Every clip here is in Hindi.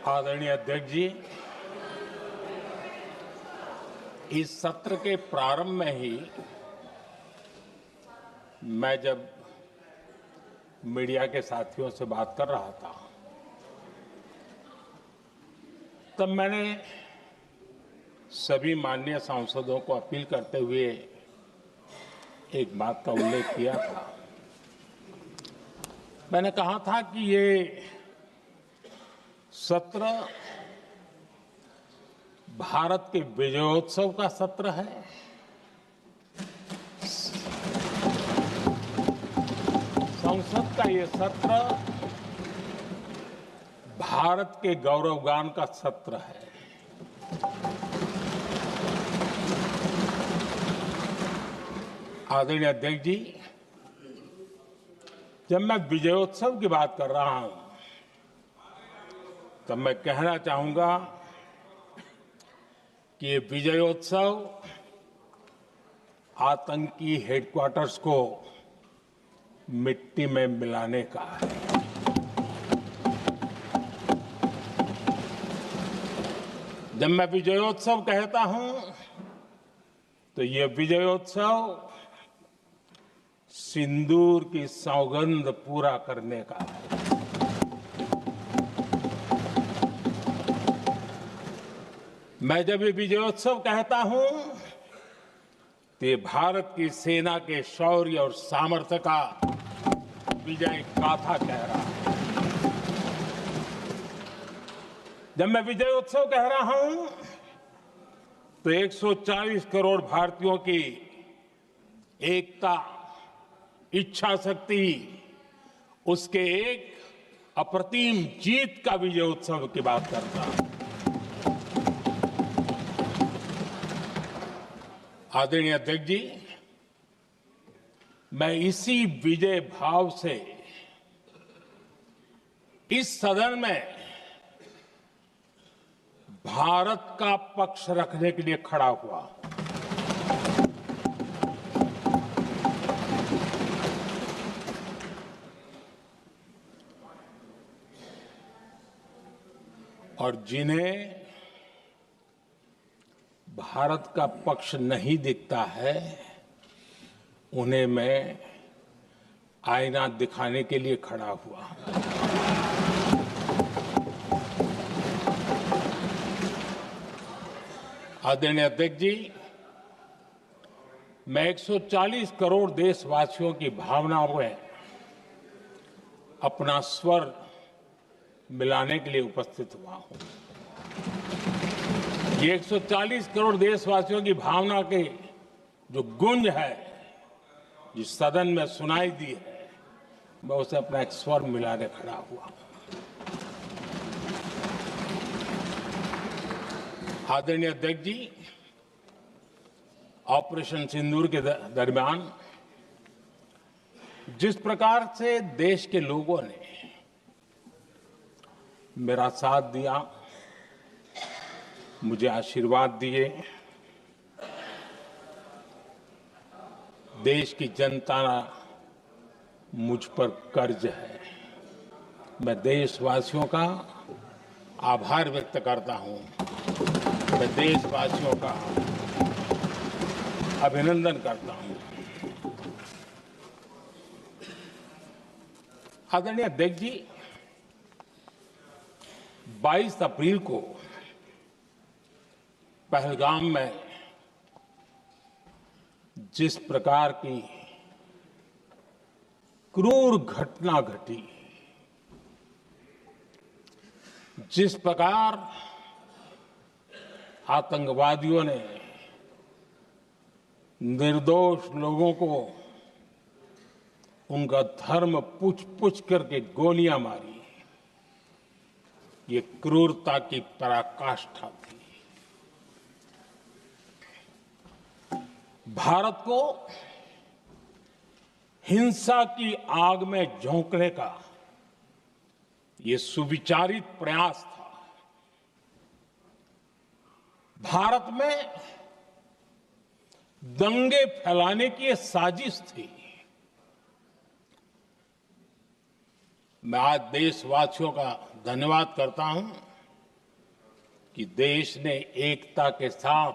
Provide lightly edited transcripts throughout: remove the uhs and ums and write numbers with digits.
आदरणीय अध्यक्ष जी, इस सत्र के प्रारंभ में ही मैं जब मीडिया के साथियों से बात कर रहा था तब मैंने सभी माननीय सांसदों को अपील करते हुए एक बात का उल्लेख किया था। मैंने कहा था कि ये सत्र भारत के विजयोत्सव का सत्र है। संसद का ये सत्र भारत के गौरवगान का सत्र है। आदरणीय अध्यक्ष जी, जब मैं विजयोत्सव की बात कर रहा हूं तब मैं कहना चाहूंगा कि ये विजयोत्सव आतंकी हेडक्वार्टर्स को मिट्टी में मिलाने का है। जब मैं विजयोत्सव कहता हूं तो ये विजयोत्सव सिंदूर की सौगंध पूरा करने का है। मैं जब ये विजयोत्सव कहता हूं तो ये भारत की सेना के शौर्य और सामर्थ्य का विजय गाथा कह रहा है। जब मैं विजयोत्सव कह रहा हूं तो 140 करोड़ भारतीयों की एकता, इच्छा शक्ति, उसके एक अप्रतिम जीत का विजयोत्सव की बात करता हूं। आदरणीय अध्यक्ष जी, मैं इसी विजय भाव से इस सदन में भारत का पक्ष रखने के लिए खड़ा हुआ। और जिन्हें भारत का पक्ष नहीं दिखता है उन्हें मैं आईना दिखाने के लिए खड़ा हुआ। आदरणीय अध्यक्ष जी, मैं 140 करोड़ देशवासियों की भावनाओं में अपना स्वर मिलाने के लिए उपस्थित हुआ हूं। ये 140 करोड़ देशवासियों की भावना के जो गूंज है, जिस सदन में सुनाई दी है, मैं उसे अपना एक स्वर मिलाने खड़ा हुआ। आदरणीय अध्यक्ष जी, ऑपरेशन सिंदूर के दरमियान जिस प्रकार से देश के लोगों ने मेरा साथ दिया, मुझे आशीर्वाद दिए, देश की जनता मुझ पर कर्ज है। मैं देशवासियों का आभार व्यक्त करता हूं। मैं देशवासियों का अभिनंदन करता हूं। आदरणीय अध्यक्ष जी, 22 अप्रैल को पहलगाम में जिस प्रकार की क्रूर घटना घटी, जिस प्रकार आतंकवादियों ने निर्दोष लोगों को उनका धर्म पूछ करके गोलियां मारी, ये क्रूरता की पराकाष्ठा थी। भारत को हिंसा की आग में झोंकने का ये सुविचारित प्रयास था। भारत में दंगे फैलाने की ये साजिश थी। मैं आज देशवासियों का धन्यवाद करता हूं कि देश ने एकता के साथ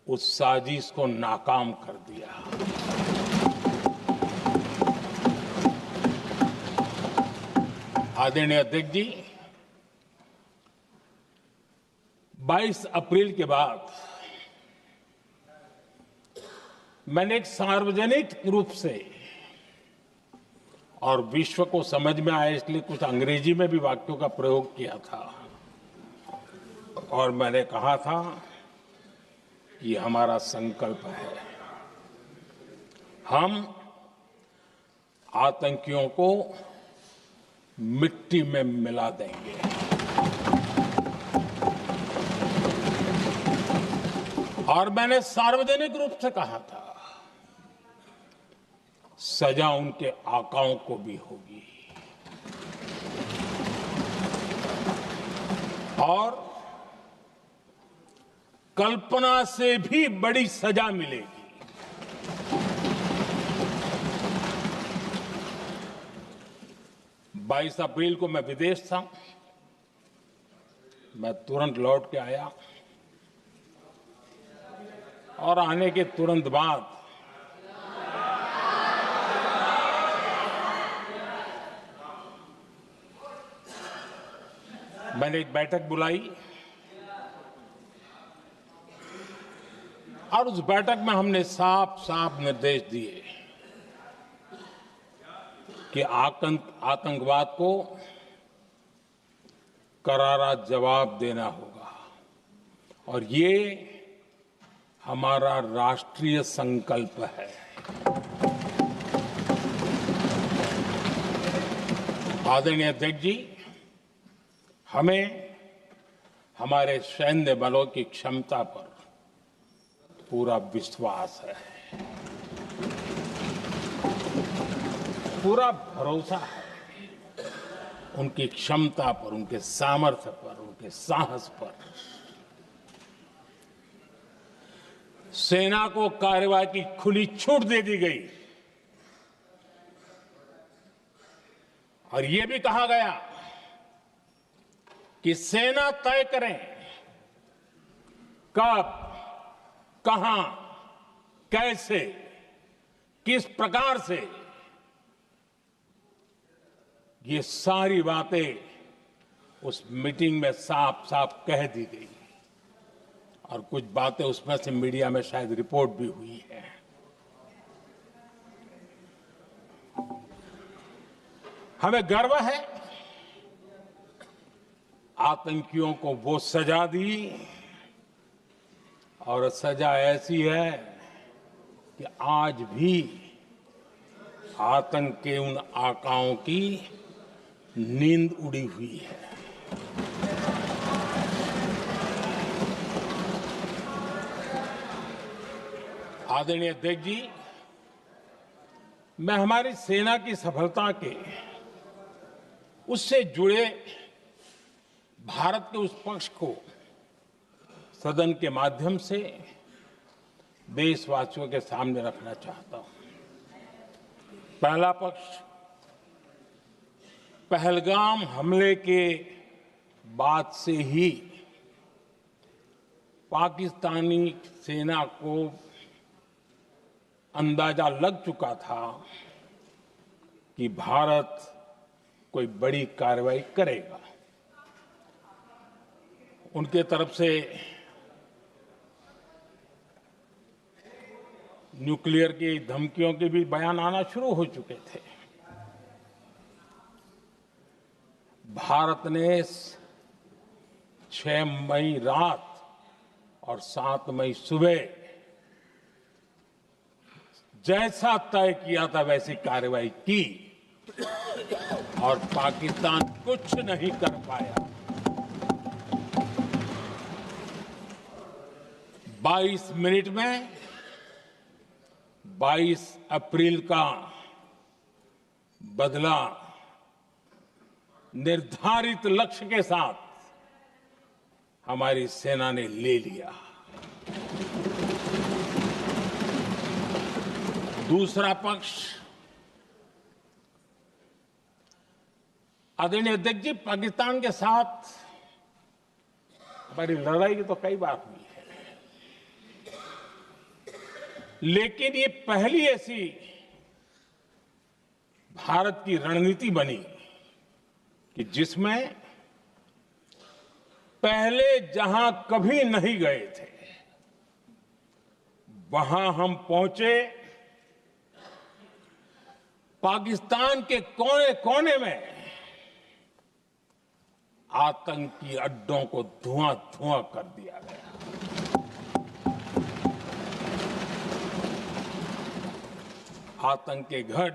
उस साजिश को नाकाम कर दिया। आदरणीय अध्यक्ष जी, 22 अप्रैल के बाद मैंने एक सार्वजनिक रूप से और विश्व को समझ में आए इसलिए कुछ अंग्रेजी में भी वाक्यों का प्रयोग किया था और मैंने कहा था कि हमारा संकल्प है, हम आतंकियों को मिट्टी में मिला देंगे। और मैंने सार्वजनिक रूप से कहा था, सजा उनके आकाओं को भी होगी और कल्पना से भी बड़ी सजा मिलेगी। 22 अप्रैल को मैं विदेश था, मैं तुरंत लौट के आया और आने के तुरंत बाद मैंने एक बैठक बुलाई और उस बैठक में हमने साफ साफ निर्देश दिए कि आतंकवाद को करारा जवाब देना होगा और ये हमारा राष्ट्रीय संकल्प है। आदरणीय अध्यक्ष जी, हमें हमारे सैन्य बलों की क्षमता पर पूरा विश्वास है, पूरा भरोसा है उनकी क्षमता पर, उनके सामर्थ्य पर, उनके साहस पर। सेना को कार्रवाई की खुली छूट दे दी गई और यह भी कहा गया कि सेना तय करें कब, कहां, कैसे, किस प्रकार से। ये सारी बातें उस मीटिंग में साफ साफ कह दी गई और कुछ बातें उसमें से मीडिया में शायद रिपोर्ट भी हुई है। हमें गर्व है, आतंकियों को वो सजा दी और सजा ऐसी है कि आज भी आतंक के उन आकाओं की नींद उड़ी हुई है। आदरणीय अध्यक्ष जी, मैं हमारी सेना की सफलता के उससे जुड़े भारत के उस पक्ष को सदन के माध्यम से देशवासियों के सामने रखना चाहता हूं। पहला पक्ष, पहलगाम हमले के बाद से ही पाकिस्तानी सेना को अंदाजा लग चुका था कि भारत कोई बड़ी कार्रवाई करेगा। उनके तरफ से न्यूक्लियर की धमकियों के भी बयान आना शुरू हो चुके थे। भारत ने 6 मई रात और 7 मई सुबह जैसा तय किया था वैसी कार्रवाई की और पाकिस्तान कुछ नहीं कर पाया। 22 मिनट में 22 अप्रैल का बदला निर्धारित लक्ष्य के साथ हमारी सेना ने ले लिया। दूसरा पक्ष, आदरणीय अध्यक्ष जी, पाकिस्तान के साथ हमारी लड़ाई तो कई बार हुई है, लेकिन ये पहली ऐसी भारत की रणनीति बनी कि जिसमें पहले जहां कभी नहीं गए थे वहां हम पहुंचे, पाकिस्तान के कोने कोने में आतंकी अड्डों को धुआं धुआं कर दिया गया। आतंक के गढ़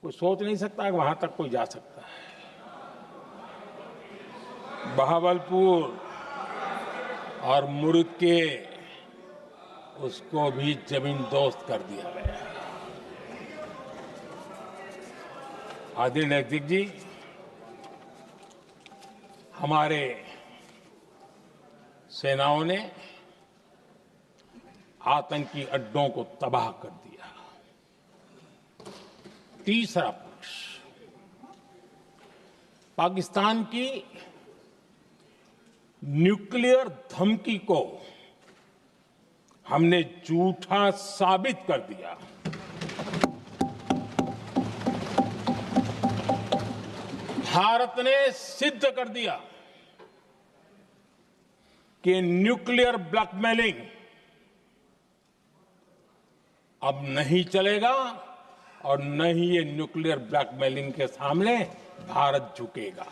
कोई सोच नहीं सकता कि वहां तक कोई जा सकता है। बहावलपुर और मुर्गे उसको भी जमीन दोस्त कर दिया गया। आदरणीय अध्यक्ष जी, हमारे सेनाओं ने आतंकी अड्डों को तबाह कर दिया। तीसरा पक्ष, पाकिस्तान की न्यूक्लियर धमकी को हमने झूठा साबित कर दिया। भारत ने सिद्ध कर दिया कि न्यूक्लियर ब्लैकमेलिंग अब नहीं चलेगा और न ही ये न्यूक्लियर ब्लैकमेलिंग के सामने भारत झुकेगा।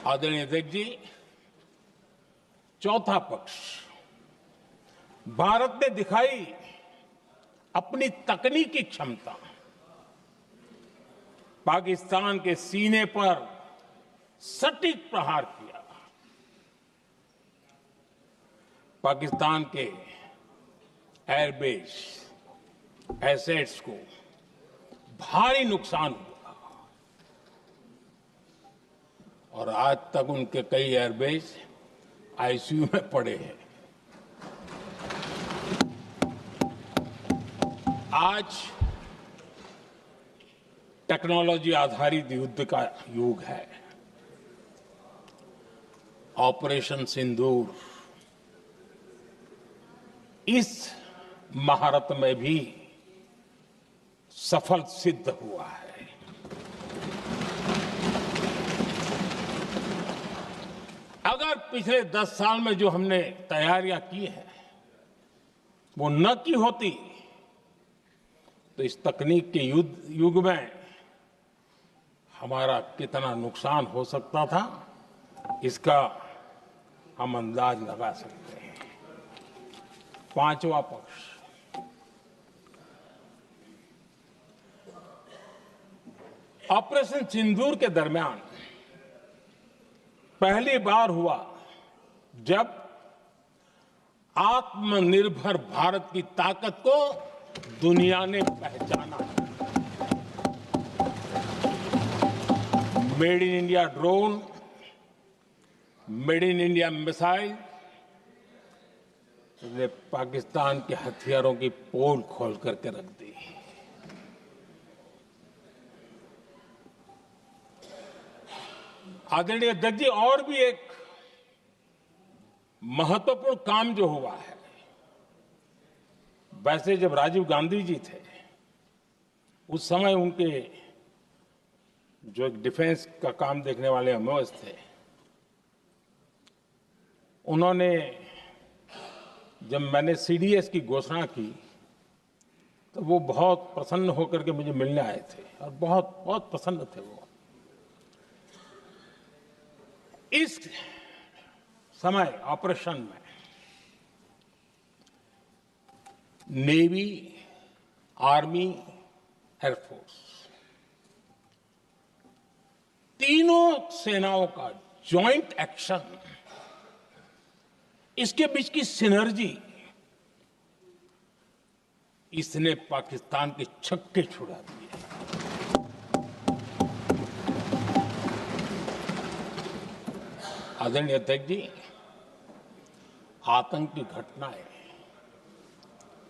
आदरणीय अध्यक्ष जी, चौथा पक्ष, भारत ने दिखाई अपनी तकनीकी क्षमता। पाकिस्तान के सीने पर सटीक प्रहार किया। पाकिस्तान के एयरबेस एसेट्स को भारी नुकसान हुआ और आज तक उनके कई एयरबेस आईसीयू में पड़े हैं। आज टेक्नोलॉजी आधारित युद्ध का युग है। ऑपरेशन सिंदूर इस महारत में भी सफल सिद्ध हुआ है। अगर पिछले 10 साल में जो हमने तैयारियां की हैं वो न की होती तो इस तकनीक के युग में हमारा कितना नुकसान हो सकता था, इसका हम अंदाज लगा सकते हैं। पांचवा पक्ष, ऑपरेशन सिंदूर के दरमियान पहली बार हुआ जब आत्मनिर्भर भारत की ताकत को दुनिया ने पहचाना। Made in India drone, made in India missile ने पाकिस्तान के हथियारों की पोल खोल करके रख दी। आदरणीय अध्यक्ष जी, और भी एक महत्वपूर्ण काम जो हुआ है, वैसे जब राजीव गांधी जी थे उस समय उनके जो एक डिफेंस का काम देखने वाले एमओएस थे, उन्होंने जब मैंने सीडीएस की घोषणा की तो वो बहुत प्रसन्न होकर के मुझे मिलने आए थे और बहुत बहुत प्रसन्न थे वो। इस समय ऑपरेशन में नेवी, आर्मी, एयरफोर्स तीनों सेनाओं का जॉइंट एक्शन, इसके बीच की सिनर्जी, इसने पाकिस्तान के छक्के छुड़ा दिए। आदरणीय अध्यक्ष जी, आतंक की घटनाएं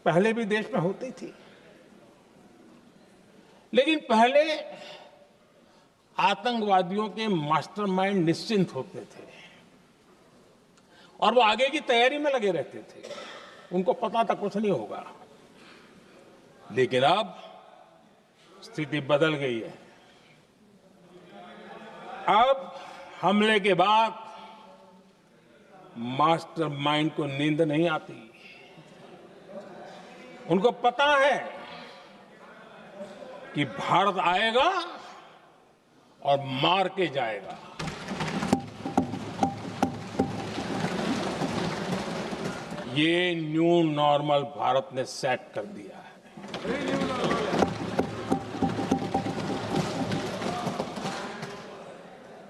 पहले भी देश में होती थी, लेकिन पहले आतंकवादियों के मास्टरमाइंड निश्चिंत होते थे और वो आगे की तैयारी में लगे रहते थे। उनको पता था कुछ नहीं होगा। लेकिन अब स्थिति बदल गई है। अब हमले के बाद मास्टरमाइंड को नींद नहीं आती। उनको पता है कि भारत आएगा और मार के जाएगा। ये न्यू नॉर्मल भारत ने सेट कर दिया है।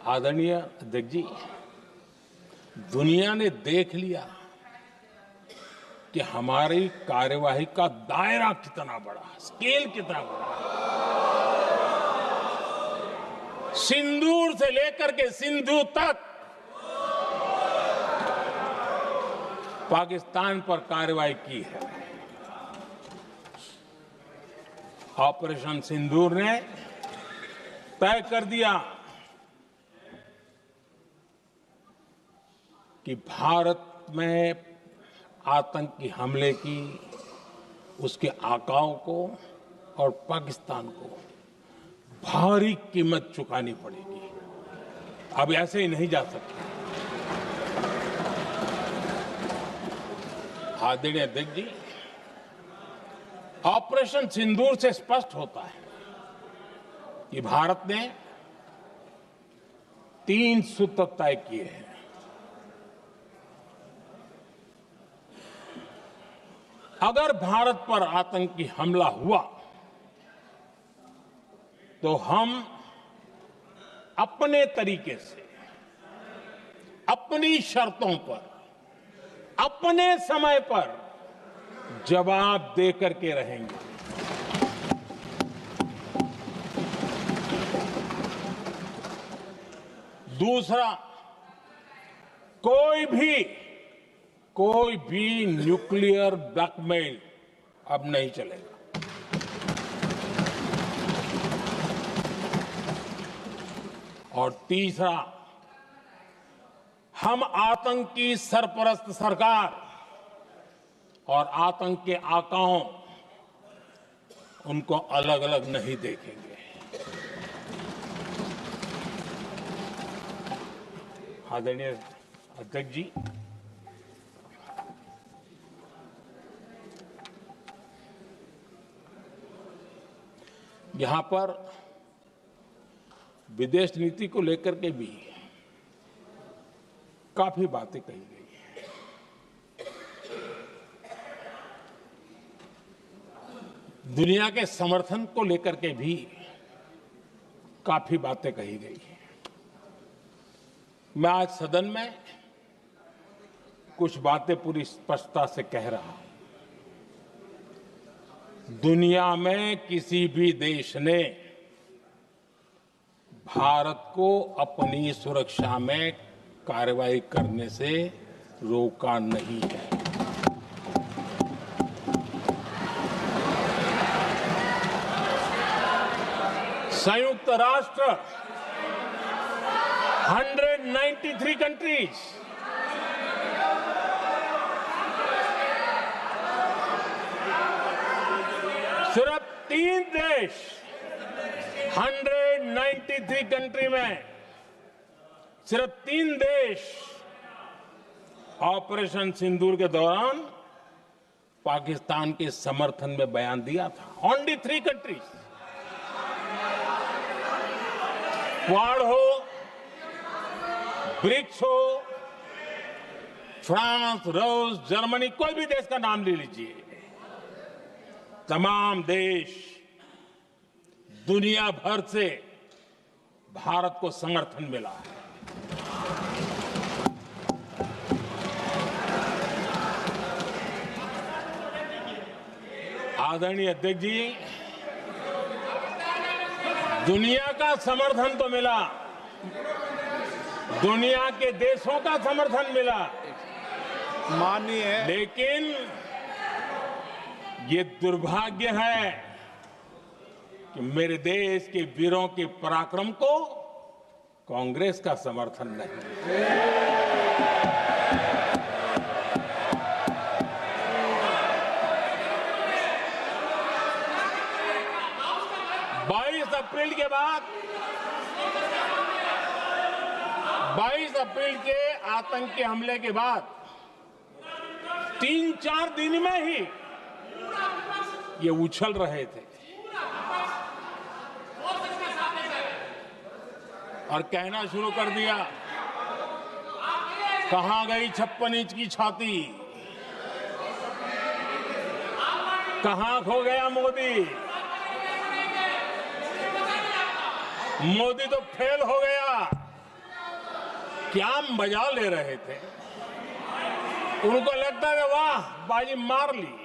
आदरणीय अध्यक्ष जी, दुनिया ने देख लिया कि हमारी कार्यवाही का दायरा कितना बड़ा, स्केल कितना बड़ा। सिंदूर से लेकर के सिंधु तक पाकिस्तान पर कार्रवाई की है। ऑपरेशन सिंदूर ने तय कर दिया कि भारत में आतंकी हमले की उसके आकाओं को और पाकिस्तान को भारी कीमत चुकानी पड़ेगी। अब ऐसे ही नहीं जा सकते। आदरणीय अध्यक्ष जी, ऑपरेशन सिंदूर से स्पष्ट होता है कि भारत ने 3 सूत्र तय किए हैं। अगर भारत पर आतंकी हमला हुआ तो हम अपने तरीके से, अपनी शर्तों पर, अपने समय पर जवाब दे करके रहेंगे। दूसरा, कोई भी न्यूक्लियर ब्लैकमेल अब नहीं चलेगा। और तीसरा, हम आतंक की सरपरस्त सरकार और आतंक के आकाओं उनको अलग अलग नहीं देखेंगे। आदरणीय अध्यक्ष जी, यहां पर विदेश नीति को लेकर के भी काफी बातें कही गई हैं। दुनिया के समर्थन को लेकर के भी काफी बातें कही गई हैं। मैं आज सदन में कुछ बातें पूरी स्पष्टता से कह रहा हूं। दुनिया में किसी भी देश ने भारत को अपनी सुरक्षा में कार्रवाई करने से रोका नहीं है। संयुक्त राष्ट्र 193 कंट्रीज, सिर्फ 3 देश 193 कंट्री में सिर्फ 3 देश ऑपरेशन सिंदूर के दौरान पाकिस्तान के समर्थन में बयान दिया था। Only 3 countries. क्वाड हो, ब्रिक्स हो, फ्रांस, रूस, जर्मनी, कोई भी देश का नाम ले लीजिए, तमाम देश दुनिया भर से भारत को समर्थन मिला है। आदरणीय अध्यक्ष जी, दुनिया का समर्थन तो मिला, दुनिया के देशों का समर्थन मिला, माननीय, लेकिन ये दुर्भाग्य है कि मेरे देश के वीरों के पराक्रम को कांग्रेस का समर्थन नहीं। 22 अप्रैल के बाद 22 अप्रैल के आतंकी हमले के बाद 3-4 दिन में ही ये उछल रहे थे और कहना शुरू कर दिया, कहां गई 56 इंच की छाती, कहां खो गया मोदी, मोदी तो फेल हो गया। क्या मजा ले रहे थे। उनको लगता है वाह बाजी मार ली।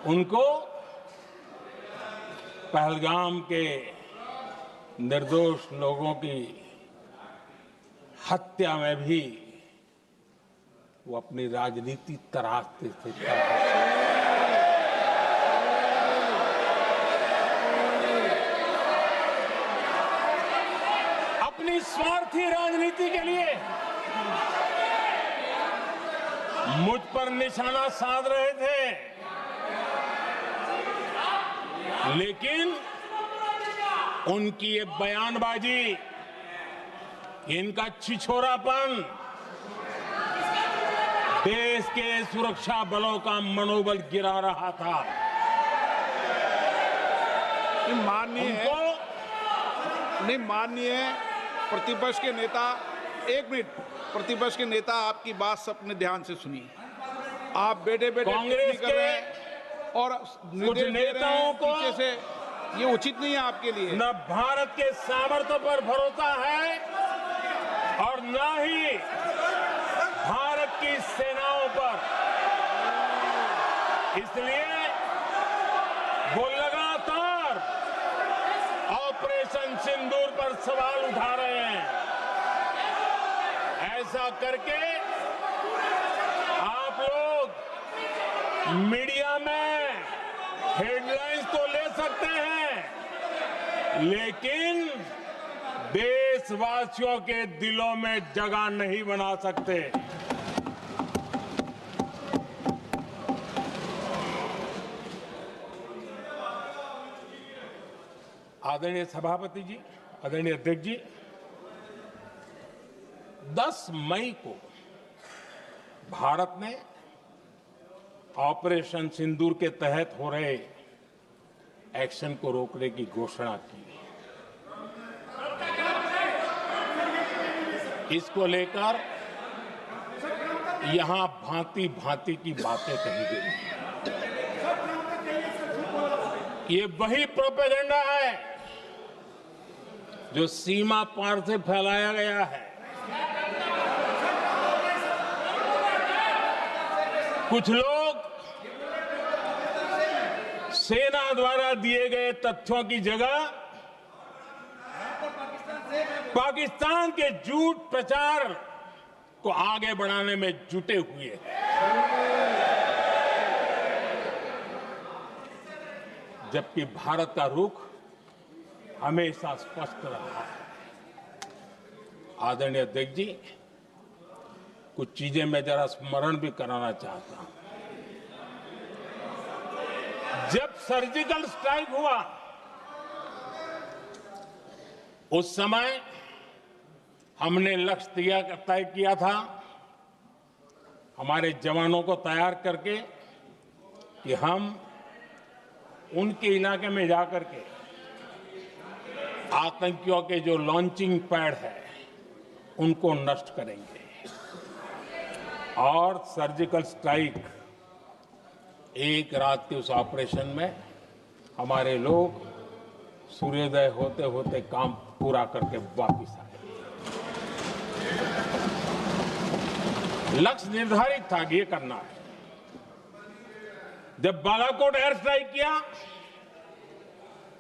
उनको पहलगाम के निर्दोष लोगों की हत्या में भी वो अपनी राजनीति तराशते थे। अपनी स्वार्थी राजनीति के लिए मुझ पर निशाना साध रहे थे, लेकिन उनकी ये बयानबाजी, इनका छिछोरापन देश के सुरक्षा बलों का मनोबल गिरा रहा था। माननीय प्रतिपक्ष के नेता, एक मिनट, प्रतिपक्ष के नेता आपकी बात सबने ध्यान से सुनी। आप बेटे कांग्रेस कर रहे हैं और कुछ नेताओं को पीछे से, ये उचित नहीं है आपके लिए। न भारत के सामर्थ्य पर भरोसा है और न ही भारत की सेनाओं पर। इसलिए वो लगातार ऑपरेशन सिंदूर पर सवाल उठा रहे हैं। ऐसा करके आप लोग मीडिया में हेडलाइंस तो ले सकते हैं, लेकिन देशवासियों के दिलों में जगह नहीं बना सकते। आदरणीय सभापति जी, आदरणीय अध्यक्ष जी, 10 मई को भारत ने ऑपरेशन सिंदूर के तहत हो रहे एक्शन को रोकने की घोषणा की। इसको लेकर यहां भांति भांति की बातें कही गई। ये वही प्रोपेगेंडा है जो सीमा पार से फैलाया गया है। कुछ लोग सेना द्वारा दिए गए तथ्यों की जगह पाकिस्तान के झूठ प्रचार को आगे बढ़ाने में जुटे हुए हैं। जबकि भारत का रुख हमेशा स्पष्ट रहा है। आदरणीय अध्यक्ष जी, कुछ चीजें मैं जरा स्मरण भी कराना चाहता हूं। जब सर्जिकल स्ट्राइक हुआ, उस समय हमने लक्ष्य तय किया था, हमारे जवानों को तैयार करके कि हम उनके इलाके में जाकर के आतंकियों के जो लॉन्चिंग पैड है उनको नष्ट करेंगे। और सर्जिकल स्ट्राइक, एक रात के उस ऑपरेशन में हमारे लोग सूर्योदय होते होते काम पूरा करके वापस आए। लक्ष्य निर्धारित था कि ये करना है। जब बालाकोट एयर स्ट्राइक किया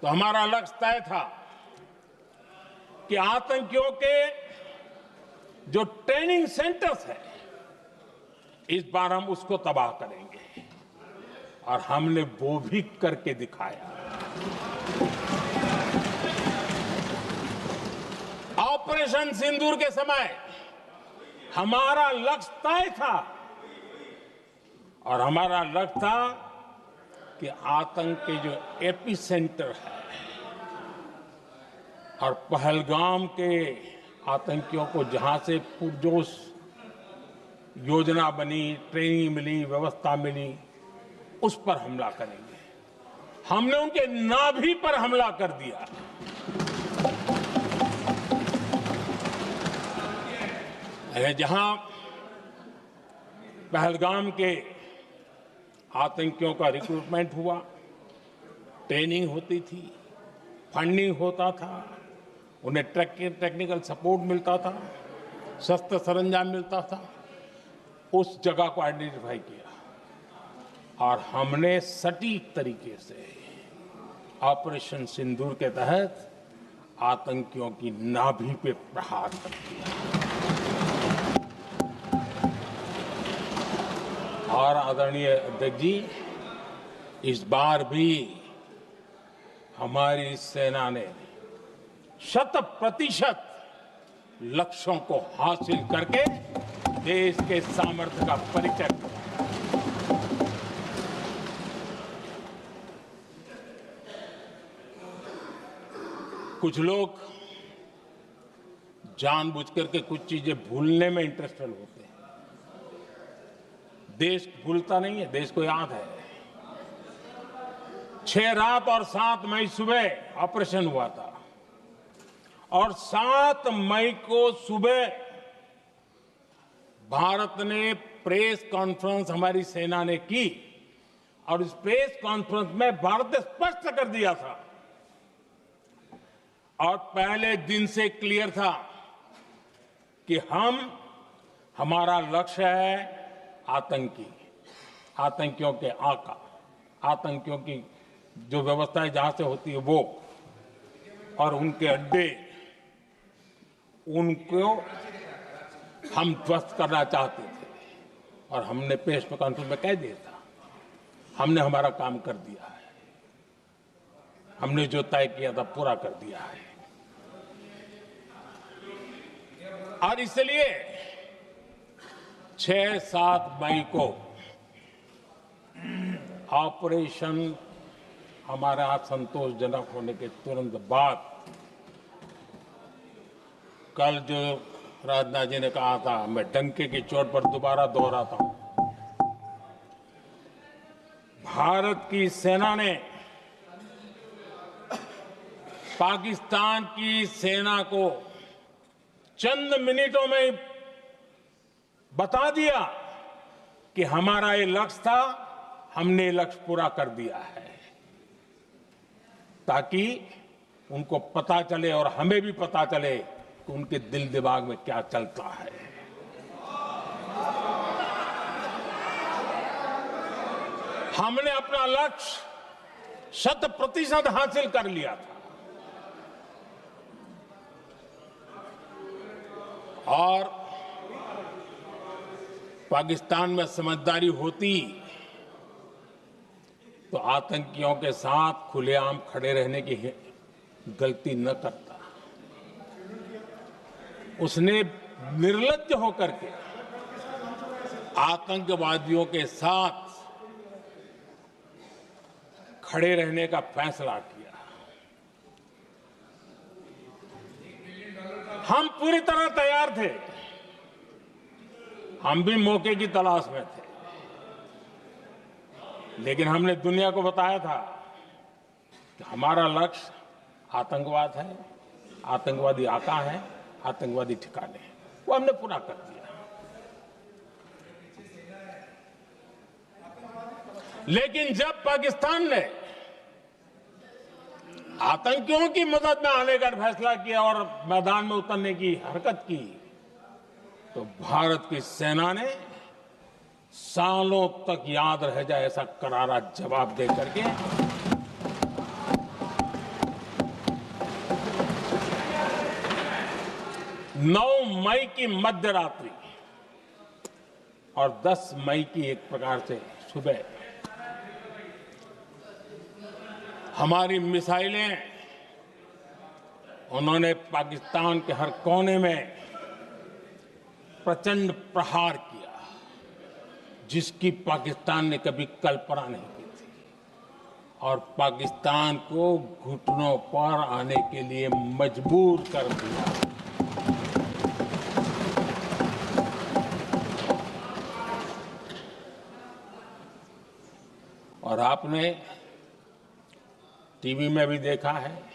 तो हमारा लक्ष्य तय था कि आतंकियों के जो ट्रेनिंग सेंटर्स है, इस बार हम उसको तबाह करेंगे, और हमने वो भी करके दिखाया। ऑपरेशन सिंदूर के समय हमारा लक्ष्य तय था और हमारा लक्ष्य था कि आतंक के जो एपी सेंटर है और पहलगाम के आतंकियों को जहां से पुरजोश योजना बनी, ट्रेनिंग मिली, व्यवस्था मिली, उस पर हमला करेंगे। हमने उनके नाभि पर हमला कर दिया। जहां पहलगाम के आतंकियों का रिक्रूटमेंट हुआ, ट्रेनिंग होती थी, फंडिंग होता था, उन्हें टेक्निकल सपोर्ट मिलता था, शस्त्र सरंजाम मिलता था, उस जगह को आइडेंटिफाई किया और हमने सटीक तरीके से ऑपरेशन सिंदूर के तहत आतंकियों की नाभि पे प्रहार कर दिया। और आदरणीय अध्यक्ष जी, इस बार भी हमारी सेना ने 100% लक्ष्यों को हासिल करके देश के सामर्थ्य का परिचय दिया। कुछ लोग जानबूझकर के कुछ चीजें भूलने में इंटरेस्टेड होते हैं। देश भूलता नहीं है, देश को याद है। 6 रात और 7 मई सुबह ऑपरेशन हुआ था और 7 मई को सुबह भारत ने प्रेस कॉन्फ्रेंस हमारी सेना ने की और इस प्रेस कॉन्फ्रेंस में भारत ने स्पष्ट कर दिया था और पहले दिन से क्लियर था कि हमारा लक्ष्य है आतंकियों के आका, आतंकियों की जो व्यवस्थाएं जहां से होती है वो और उनके अड्डे, उनको हम ध्वस्त करना चाहते थे और हमने प्रेस कॉन्फ्रेंस में कह दिया था, हमने हमारा काम कर दिया है, हमने जो तय किया था पूरा कर दिया है। और इसलिए 6-7 मई को ऑपरेशन हमारा संतोषजनक होने के तुरंत बाद कल जो राजनाथ जी ने कहा था, मैं डंके की चोट पर दोबारा दोहराता हूं, भारत की सेना ने पाकिस्तान की सेना को चंद मिनटों में बता दिया कि हमारा ये लक्ष्य था, हमने लक्ष्य पूरा कर दिया है, ताकि उनको पता चले और हमें भी पता चले कि उनके दिल दिमाग में क्या चलता है। हमने अपना लक्ष्य 100% हासिल कर लिया था और पाकिस्तान में समझदारी होती तो आतंकियों के साथ खुलेआम खड़े रहने की गलती न करता। उसने निर्लज्ज होकर के आतंकवादियों के साथ खड़े रहने का फैसला किया। हम पूरी तरह तैयार थे, हम भी मौके की तलाश में थे, लेकिन हमने दुनिया को बताया था कि हमारा लक्ष्य आतंकवाद है, आतंकवादी आका है, आतंकवादी ठिकाने हैं, वो हमने पूरा कर दिया। लेकिन जब पाकिस्तान ने आतंकियों की मदद में आने का फैसला किया और मैदान में उतरने की हरकत की, तो भारत की सेना ने सालों तक याद रह जाए ऐसा करारा जवाब दे करके 9 मई की मध्य रात्रि और 10 मई की एक प्रकार से सुबह हमारी मिसाइलें उन्होंने पाकिस्तान के हर कोने में प्रचंड प्रहार किया, जिसकी पाकिस्तान ने कभी कल्पना नहीं की थी, और पाकिस्तान को घुटनों पर आने के लिए मजबूर कर दिया। और आपने टीवी में भी देखा है,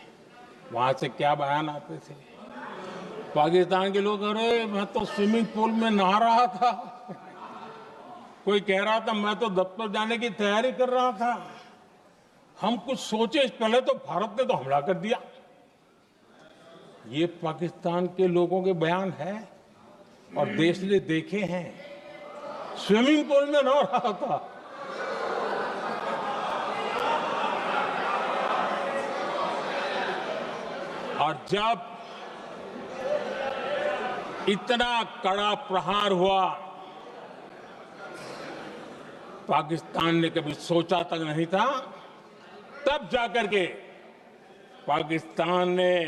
वहां से क्या बयान आते थे। पाकिस्तान के लोग, अरे मैं तो स्विमिंग पूल में नहा रहा था, कोई कह रहा था मैं तो दफ्तर जाने की तैयारी कर रहा था। हम कुछ सोचे पहले तो भारत ने तो हमला कर दिया। ये पाकिस्तान के लोगों के बयान है और देश ने देखे हैं। स्विमिंग पूल में नहा रहा था। और जब इतना कड़ा प्रहार हुआ, पाकिस्तान ने कभी सोचा तक नहीं था, तब जाकर के पाकिस्तान ने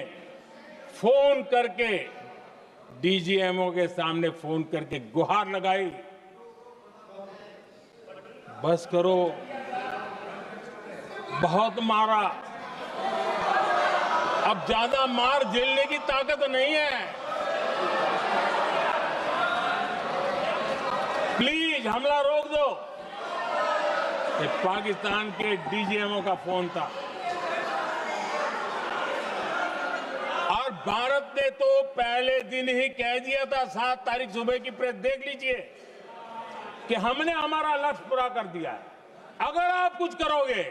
फोन करके डीजीएमओ के सामने फोन करके गुहार लगाई, बस करो, बहुत मारा, अब ज्यादा मार झेलने की ताकत नहीं है, प्लीज हमला रोक दो। ये पाकिस्तान के डीजीएमओ का फोन था। और भारत ने तो पहले दिन ही कह दिया था, 7 तारीख सुबह की प्रेस देख लीजिए, कि हमने हमारा लक्ष्य पूरा कर दिया है, अगर आप कुछ करोगे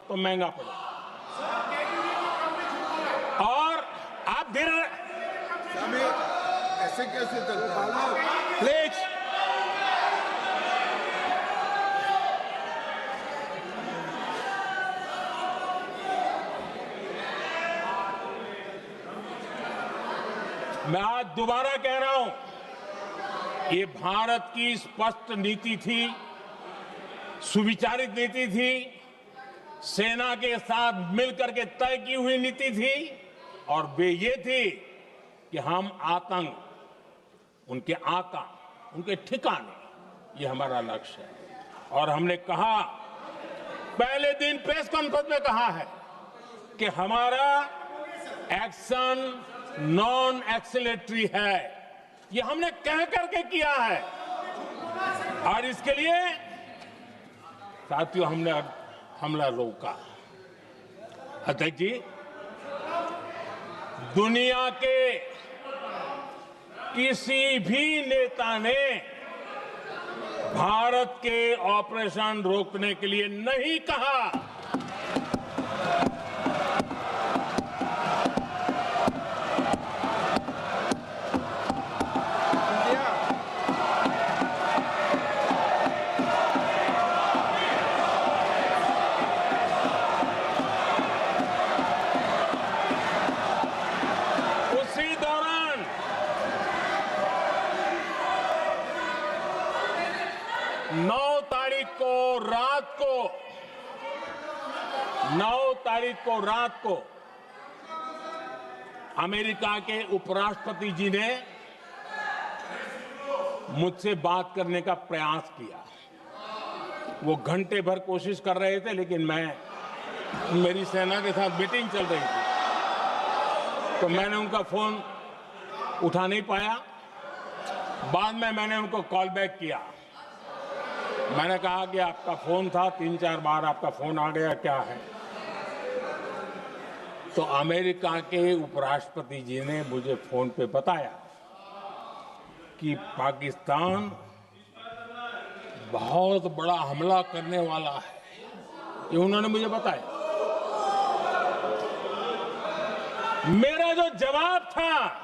तो महंगा पड़ेगा। और आप धीरे, ऐसे कैसे चलता है? प्लीज मैं आज दोबारा कह रहा हूं, ये भारत की स्पष्ट नीति थी, सुविचारित नीति थी, सेना के साथ मिलकर के तय की हुई नीति थी, और वे ये थी कि हम आतंक, उनके आका, उनके ठिकाने, ये हमारा लक्ष्य है। और हमने कहा, पहले दिन प्रेस कॉन्फ्रेंस में कहा है कि हमारा एक्शन नॉन एक्सीलेटरी है, ये हमने कह करके किया है। और इसके लिए साथियों हमने हमला रोका। अध्यक्ष जी, दुनिया के किसी भी नेता ने भारत के ऑपरेशन रोकने के लिए नहीं कहा। उसी दौरान 9 तारीख को रात को अमेरिका के उपराष्ट्रपति जी ने मुझसे बात करने का प्रयास किया। वो घंटे भर कोशिश कर रहे थे, लेकिन मेरी सेना के साथ मीटिंग चल रही थी, तो मैंने उनका फोन उठा नहीं पाया। बाद में मैंने उनको कॉल बैक किया। मैंने कहा कि आपका फोन था, 3-4 बार आपका फोन आ गया, क्या है? तो अमेरिका के उपराष्ट्रपति जी ने मुझे फोन पे बताया कि पाकिस्तान बहुत बड़ा हमला करने वाला है, ये उन्होंने मुझे बताया। मेरा जो जवाब था,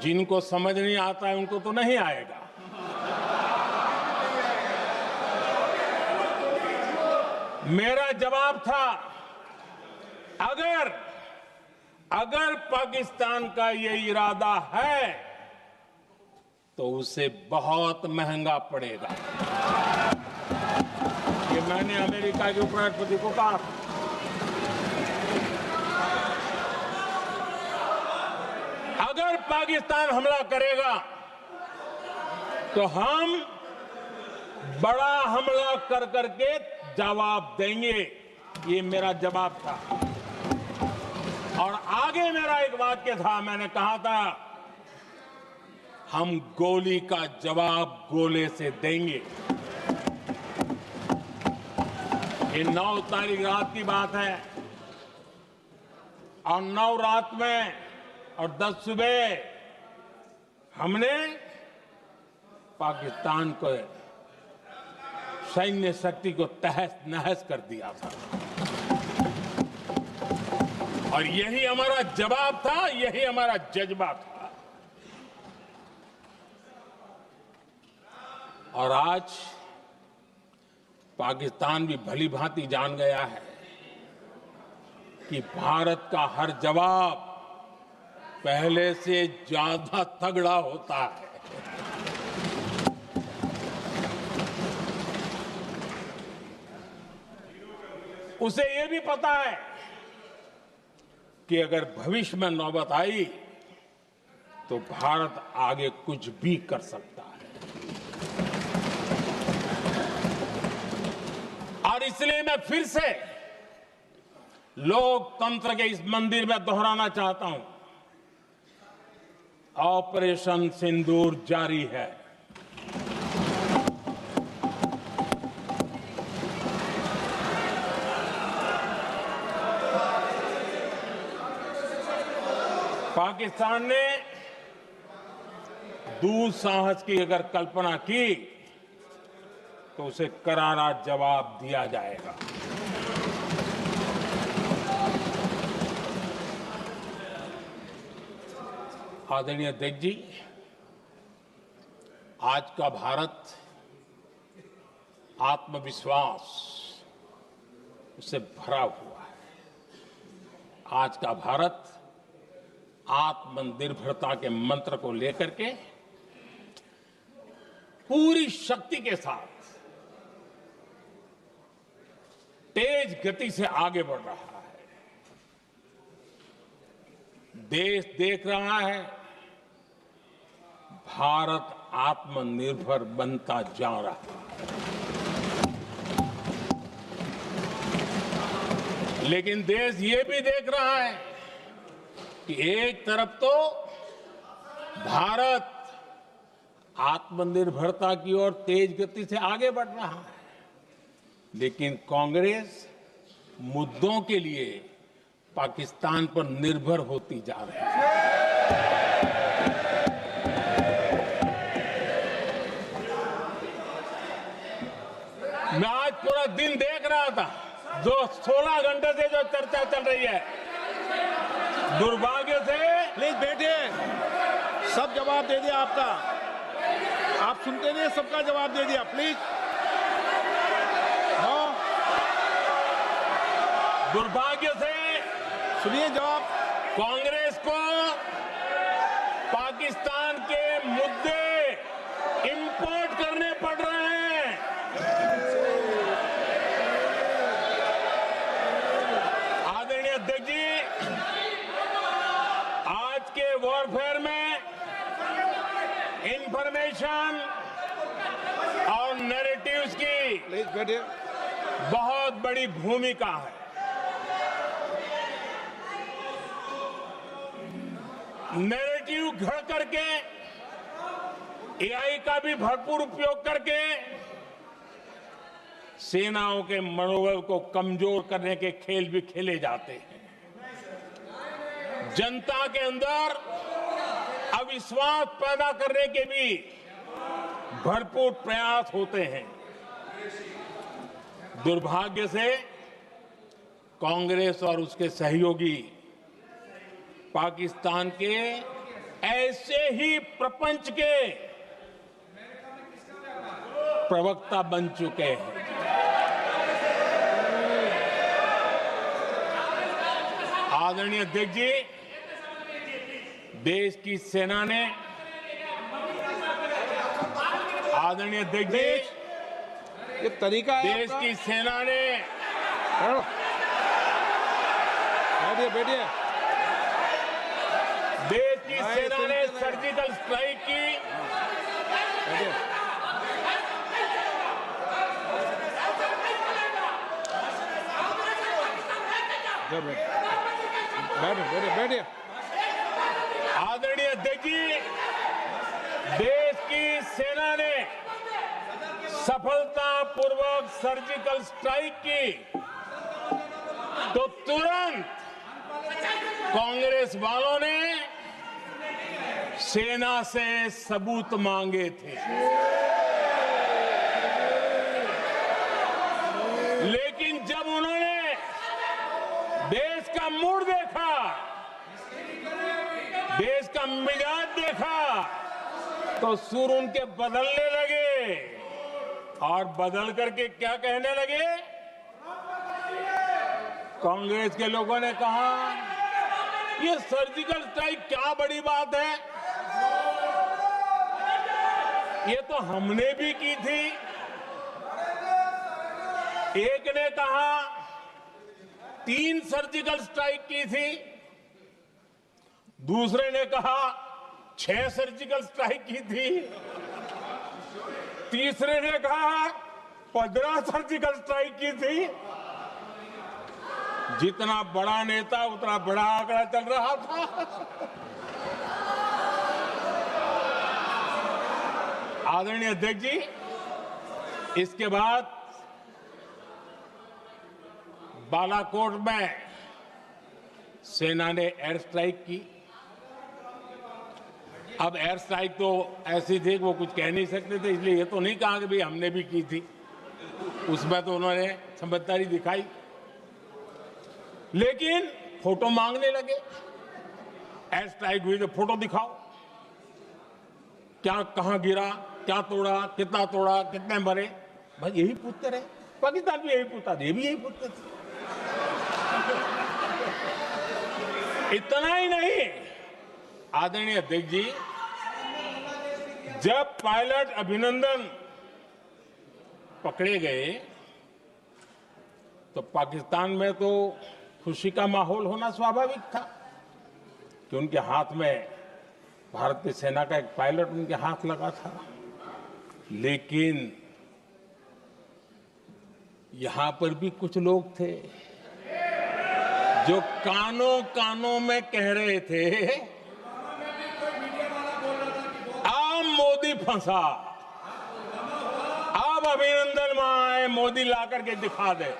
जिनको समझ नहीं आता है उनको तो नहीं आएगा, मेरा जवाब था, अगर पाकिस्तान का ये इरादा है तो उसे बहुत महंगा पड़ेगा। ये मैंने अमेरिका के उपराष्ट्रपति को कहा। अगर पाकिस्तान हमला करेगा तो हम बड़ा हमला कर करके जवाब देंगे। ये मेरा जवाब था। और आगे मेरा एक वाक्य था, मैंने कहा था हम गोली का जवाब गोले से देंगे। ये 9 तारीख रात की बात है और 9 रात में और 10 सुबह हमने पाकिस्तान को सैन्य शक्ति को तहस नहस कर दिया था। और यही हमारा जवाब था, यही हमारा जज्बा था। और आज पाकिस्तान भी भली भांति जान गया है कि भारत का हर जवाब पहले से ज्यादा तगड़ा होता है। उसे यह भी पता है कि अगर भविष्य में नौबत आई तो भारत आगे कुछ भी कर सकता है। और इसलिए मैं फिर से लोकतंत्र के इस मंदिर में दोहराना चाहता हूं, ऑपरेशन सिंदूर जारी है। पाकिस्तान ने दुस्साहस की अगर कल्पना की तो उसे करारा जवाब दिया जाएगा। आदरणीय अध्यक्ष जी, आज का भारत आत्मविश्वास से भरा हुआ है। आज का भारत आत्मनिर्भरता के मंत्र को लेकर के पूरी शक्ति के साथ तेज गति से आगे बढ़ रहा है। देश देख रहा है भारत आत्मनिर्भर बनता जा रहा है। लेकिन देश ये भी देख रहा है कि एक तरफ तो भारत आत्मनिर्भरता की ओर तेज गति से आगे बढ़ रहा है, लेकिन कांग्रेस मुद्दों के लिए पाकिस्तान पर निर्भर होती जा रही है। मैं आज पूरा दिन देख रहा था, जो 16 घंटे से जो चर्चा चल रही है, दुर्भाग्य से। प्लीज बैठिए, सब जवाब दे दिया आपका। आप सुनते नहीं, सबका जवाब दे दिया। प्लीज दुर्भाग्य से सुनिए जवाब। कांग्रेस को पाकिस्तान के मुद्दे इंपोर्ट करने पड़ रहे हैं। आदरणीय अध्यक्ष जी, आज के वॉरफेयर में इंफॉर्मेशन और नैरेटिव्स की प्लीज बैठिए। बहुत बड़ी भूमिका है। नैरेटिव घड़ करके, एआई का भी भरपूर उपयोग करके सेनाओं के मनोबल को कमजोर करने के खेल भी खेले जाते हैं। जनता के अंदर अविश्वास पैदा करने के भी भरपूर प्रयास होते हैं। दुर्भाग्य से कांग्रेस और उसके सहयोगी पाकिस्तान के ऐसे ही प्रपंच के प्रवक्ता बन चुके हैं। आदरणीय अध्यक्ष जी, देश की सेना ने, आदरणीय अध्यक्ष जी, ये तरीका है देश की सेना ने, बैठिए बैठिए। देश की सेना ने सर्जिकल स्ट्राइक की, बैठिए। बैठिए। आदरणीय अध्यक्ष जी, देश की सेना ने सफलतापूर्वक सर्जिकल स्ट्राइक की तो तुरंत कांग्रेस वालों ने सेना से सबूत मांगे थे, लेकिन जब उन्होंने देश का मूड देखा, देश का मिजाज देखा, तो सुर उनके बदलने लगे और बदल करके क्या कहने लगे? कांग्रेस के लोगों ने कहा, ये सर्जिकल स्ट्राइक क्या बड़ी बात है, ये तो हमने भी की थी। एक ने कहा 3 सर्जिकल स्ट्राइक की थी, दूसरे ने कहा 6 सर्जिकल स्ट्राइक की थी, तीसरे ने कहा 15 सर्जिकल स्ट्राइक की थी। जितना बड़ा नेता उतना बड़ा आंकड़ा चल रहा था। आदरणीय अध्यक्ष जी, इसके बाद बालाकोट में सेना ने एयर स्ट्राइक की। अब एयर स्ट्राइक तो ऐसी थी कि वो कुछ कह नहीं सकते थे, इसलिए ये तो नहीं कहा कि भाई हमने भी की थी। उसमें तो उन्होंने समझदारी दिखाई, लेकिन फोटो मांगने लगे। एयर स्ट्राइक हुई तो फोटो दिखाओ, क्या कहां गिरा, क्या तोड़ा, कितना तोड़ा, कितने मरे, भाई यही पूछते रहे। पाकिस्तान भी यही पूछता था, ये भी यही पूछते थे। इतना ही नहीं, आदरणीय अध्यक्ष जी, जब पायलट अभिनंदन पकड़े गए तो पाकिस्तान में तो खुशी का माहौल होना स्वाभाविक था कि उनके हाथ में भारतीय सेना का एक पायलट उनके हाथ लगा था। लेकिन यहां पर भी कुछ लोग थे जो कानों कानों में कह रहे थे, अब मोदी फंसा, अब अभिनंदन वहां आए, मोदी ला करके दिखा दे,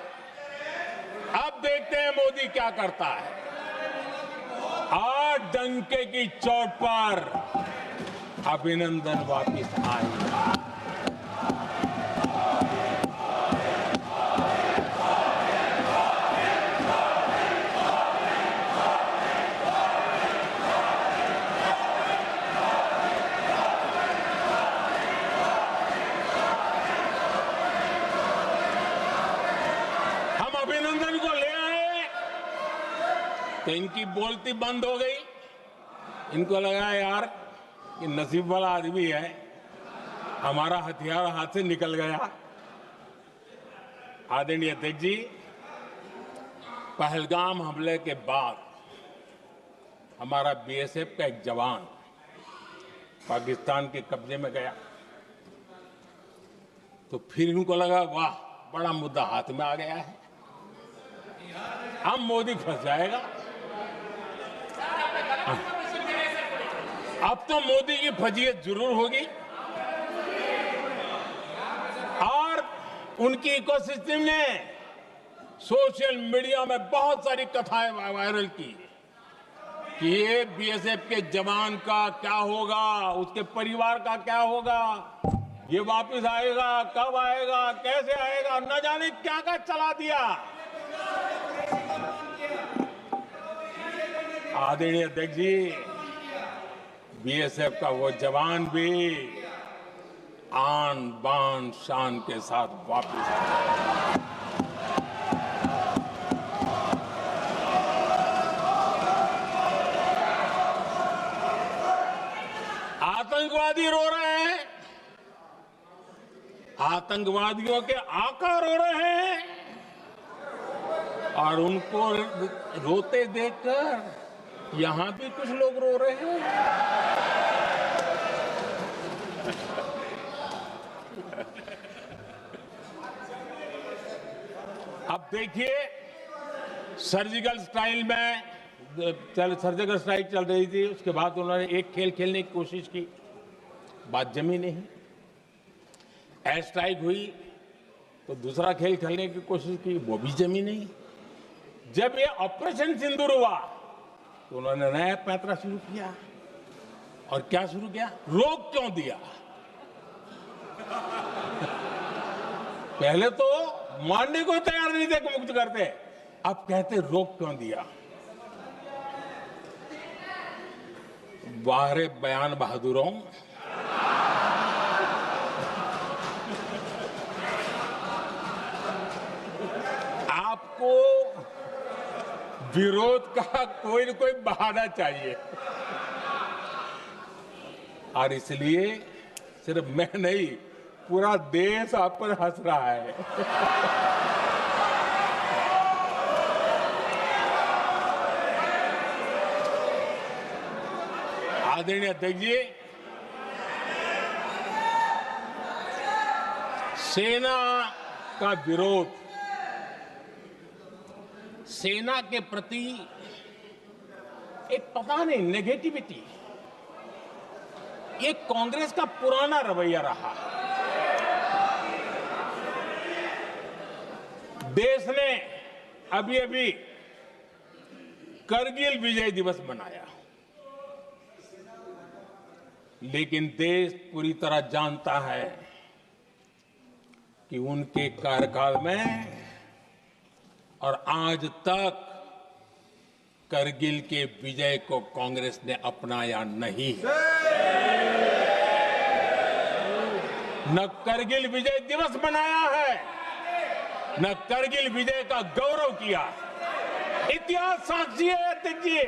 अब देखते हैं मोदी क्या करता है। आज डंके की चोट पर अभिनंदन वापिस आए। अभिनंदन को ले आए तो इनकी बोलती बंद हो गई। इनको लगा यार कि नसीब वाला आदमी है, हमारा हथियार हाथ से निकल गया। आदरणीय अध्यक्ष जी, पहलगाम हमले के बाद हमारा बीएसएफ का एक जवान पाकिस्तान के कब्जे में गया, तो फिर इनको लगा वाह बड़ा मुद्दा हाथ में आ गया है, अब मोदी फंस जाएगा। अब तो मोदी की फजीयत जरूर होगी और उनकी इकोसिस्टम ने सोशल मीडिया में बहुत सारी कथाएं वायरल की कि ये बीएसएफ के जवान का क्या होगा, उसके परिवार का क्या होगा, ये वापस आएगा, कब आएगा, कैसे आएगा, न जाने क्या क्या चला दिया। आदरणीय अध्यक्ष जी, बीएसएफ का वो जवान भी आन बान शान के साथ वापस आया। आतंकवादी रो रहे हैं, आतंकवादियों के आका रो रहे हैं और उनको रोते देखकर यहां भी कुछ लोग रो रहे हैं। अब देखिए, सर्जिकल स्ट्राइक चल रही थी, उसके बाद उन्होंने एक खेल खेलने की कोशिश की, बात जमी नहीं। एयर स्ट्राइक हुई तो दूसरा खेल खेलने की कोशिश की, वो भी जमी नहीं। जब ये ऑपरेशन सिंदूर हुआ तो उन्होंने नया पैंतरा शुरू किया। और क्या शुरू किया? रोक क्यों दिया? पहले तो मानने को तैयार नहीं थे कि मुक्त करते, अब कहते रोक क्यों दिया? वाह रे बयान बहादुरों, आपको विरोध का कोई न कोई बहाना चाहिए। और इसलिए सिर्फ मैं नहीं, पूरा देश आप पर हंस रहा है। आदरणीय अध्यक्ष जी, सेना का विरोध, सेना के प्रति एक पता नहीं नेगेटिविटी, ये कांग्रेस का पुराना रवैया रहा है। देश ने अभी अभी करगिल विजय दिवस मनाया, लेकिन देश पूरी तरह जानता है कि उनके कार्यकाल में और आज तक करगिल के विजय को कांग्रेस ने अपनाया नहीं है। न करगिल विजय दिवस मनाया है, न करगिल विजय का गौरव किया। इतिहास साक्षी है अध्यक्ष जी।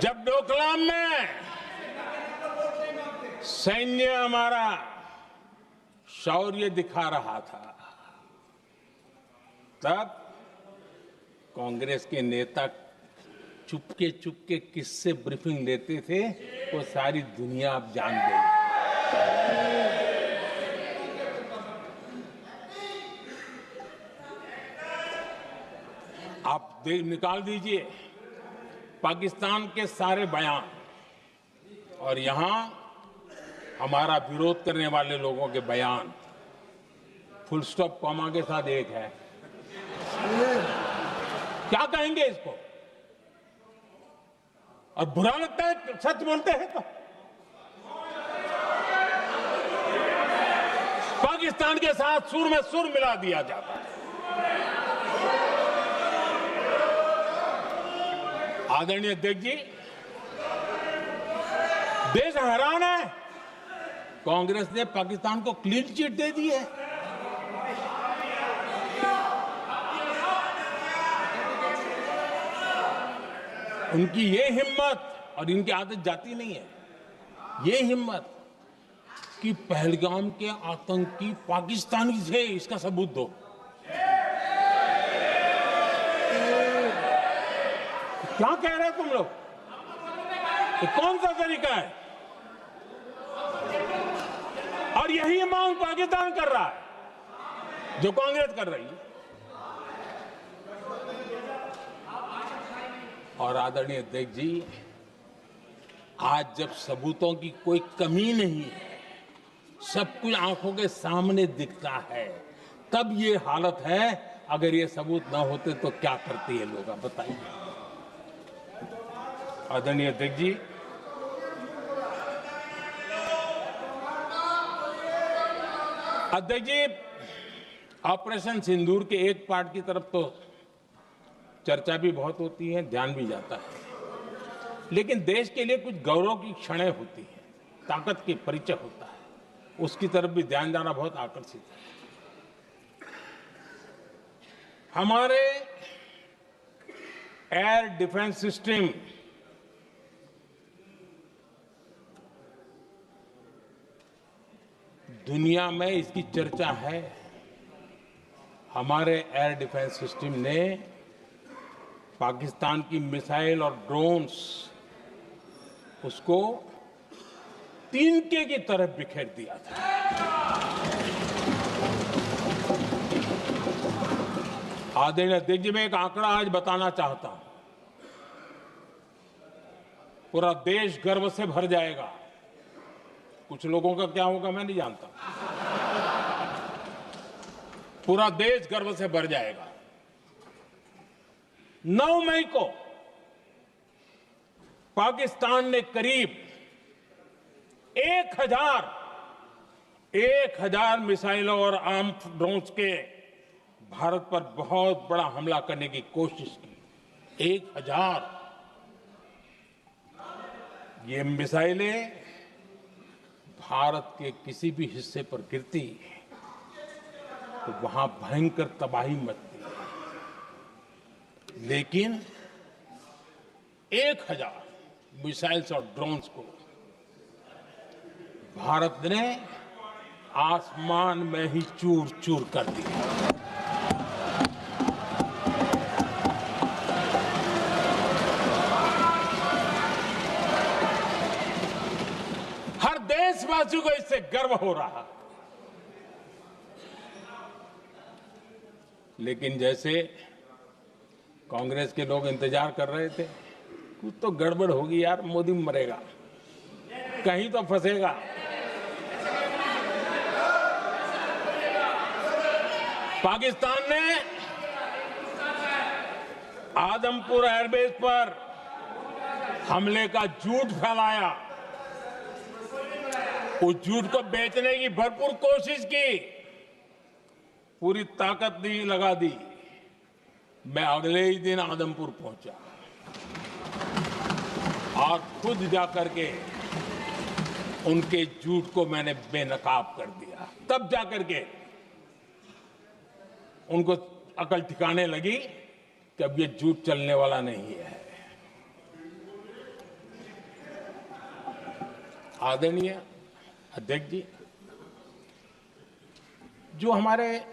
जब डोकलाम में सैन्य हमारा शौर्य दिखा रहा था, तब कांग्रेस के नेता चुपके चुपके किससे ब्रीफिंग लेते थे, वो सारी दुनिया अब जान गई। आप निकाल दीजिए पाकिस्तान के सारे बयान और यहां हमारा विरोध करने वाले लोगों के बयान, फुल स्टॉप कॉमा के साथ एक है। क्या कहेंगे इसको? और बुरा लगता है सच बोलते हैं तो। पाकिस्तान के साथ सुर में सुर मिला दिया जाता है। आदरणीय अध्यक्ष जी, देश हैरान है, कांग्रेस ने पाकिस्तान को क्लीन चिट दे दी है। उनकी ये हिम्मत, और इनकी आदत जाती नहीं है, ये हिम्मत कि पहलगाम के आतंकी पाकिस्तानी थे, इसका सबूत दो। क्या कह रहे हैं तुम लोग? तो कौन सा तरीका है? और यही मांग पाकिस्तान कर रहा है जो कांग्रेस कर रही है। और आदरणीय अध्यक्ष जी, आज जब सबूतों की कोई कमी नहीं है, सब कुछ आंखों के सामने दिखता है, तब ये हालत है। अगर ये सबूत ना होते तो क्या करते ये लोग, आप बताइए। आदरणीय अध्यक्ष जी, ऑपरेशन सिंदूर के एक पार्ट की तरफ तो चर्चा भी बहुत होती है, ध्यान भी जाता है, लेकिन देश के लिए कुछ गौरव की क्षणें होती हैं, ताकत के परिचय होता है, उसकी तरफ भी ध्यान जाना बहुत आकर्षित है। हमारे एयर डिफेंस सिस्टम दुनिया में इसकी चर्चा है। हमारे एयर डिफेंस सिस्टम ने पाकिस्तान की मिसाइल और ड्रोन्स उसको तिनके की तरफ बिखेर दिया था। आदरणीय अध्यक्ष जी, मैं एक आंकड़ा आज बताना चाहता हूं, पूरा देश गर्व से भर जाएगा। कुछ लोगों का क्या होगा मैं नहीं जानता, पूरा देश गर्व से भर जाएगा। 9 मई को पाकिस्तान ने करीब 1000 मिसाइलों और आर्म ड्रोन्स के भारत पर बहुत बड़ा हमला करने की कोशिश की। 1000 ये मिसाइलें भारत के किसी भी हिस्से पर गिरती तो वहां भयंकर तबाही मचती है, लेकिन 1000 मिसाइल्स और ड्रोन्स को भारत ने आसमान में ही चूर चूर कर दिया। हर देशवासी को इससे गर्व हो रहा। लेकिन जैसे कांग्रेस के लोग इंतजार कर रहे थे, कुछ तो गड़बड़ होगी यार, मोदी मरेगा, कहीं तो फंसेगा। पाकिस्तान ने आदमपुर एयरबेस पर हमले का झूठ फैलाया, उस झूठ को बेचने की भरपूर कोशिश की, पूरी ताकत दी लगा दी। मैं अगले ही दिन आदमपुर पहुंचा और खुद जाकर के उनके झूठ को मैंने बेनकाब कर दिया। तब जाकर के उनको अकल ठिकाने लगी कि अब ये झूठ चलने वाला नहीं है। आदरणीय अध्यक्ष जी, जो हमारे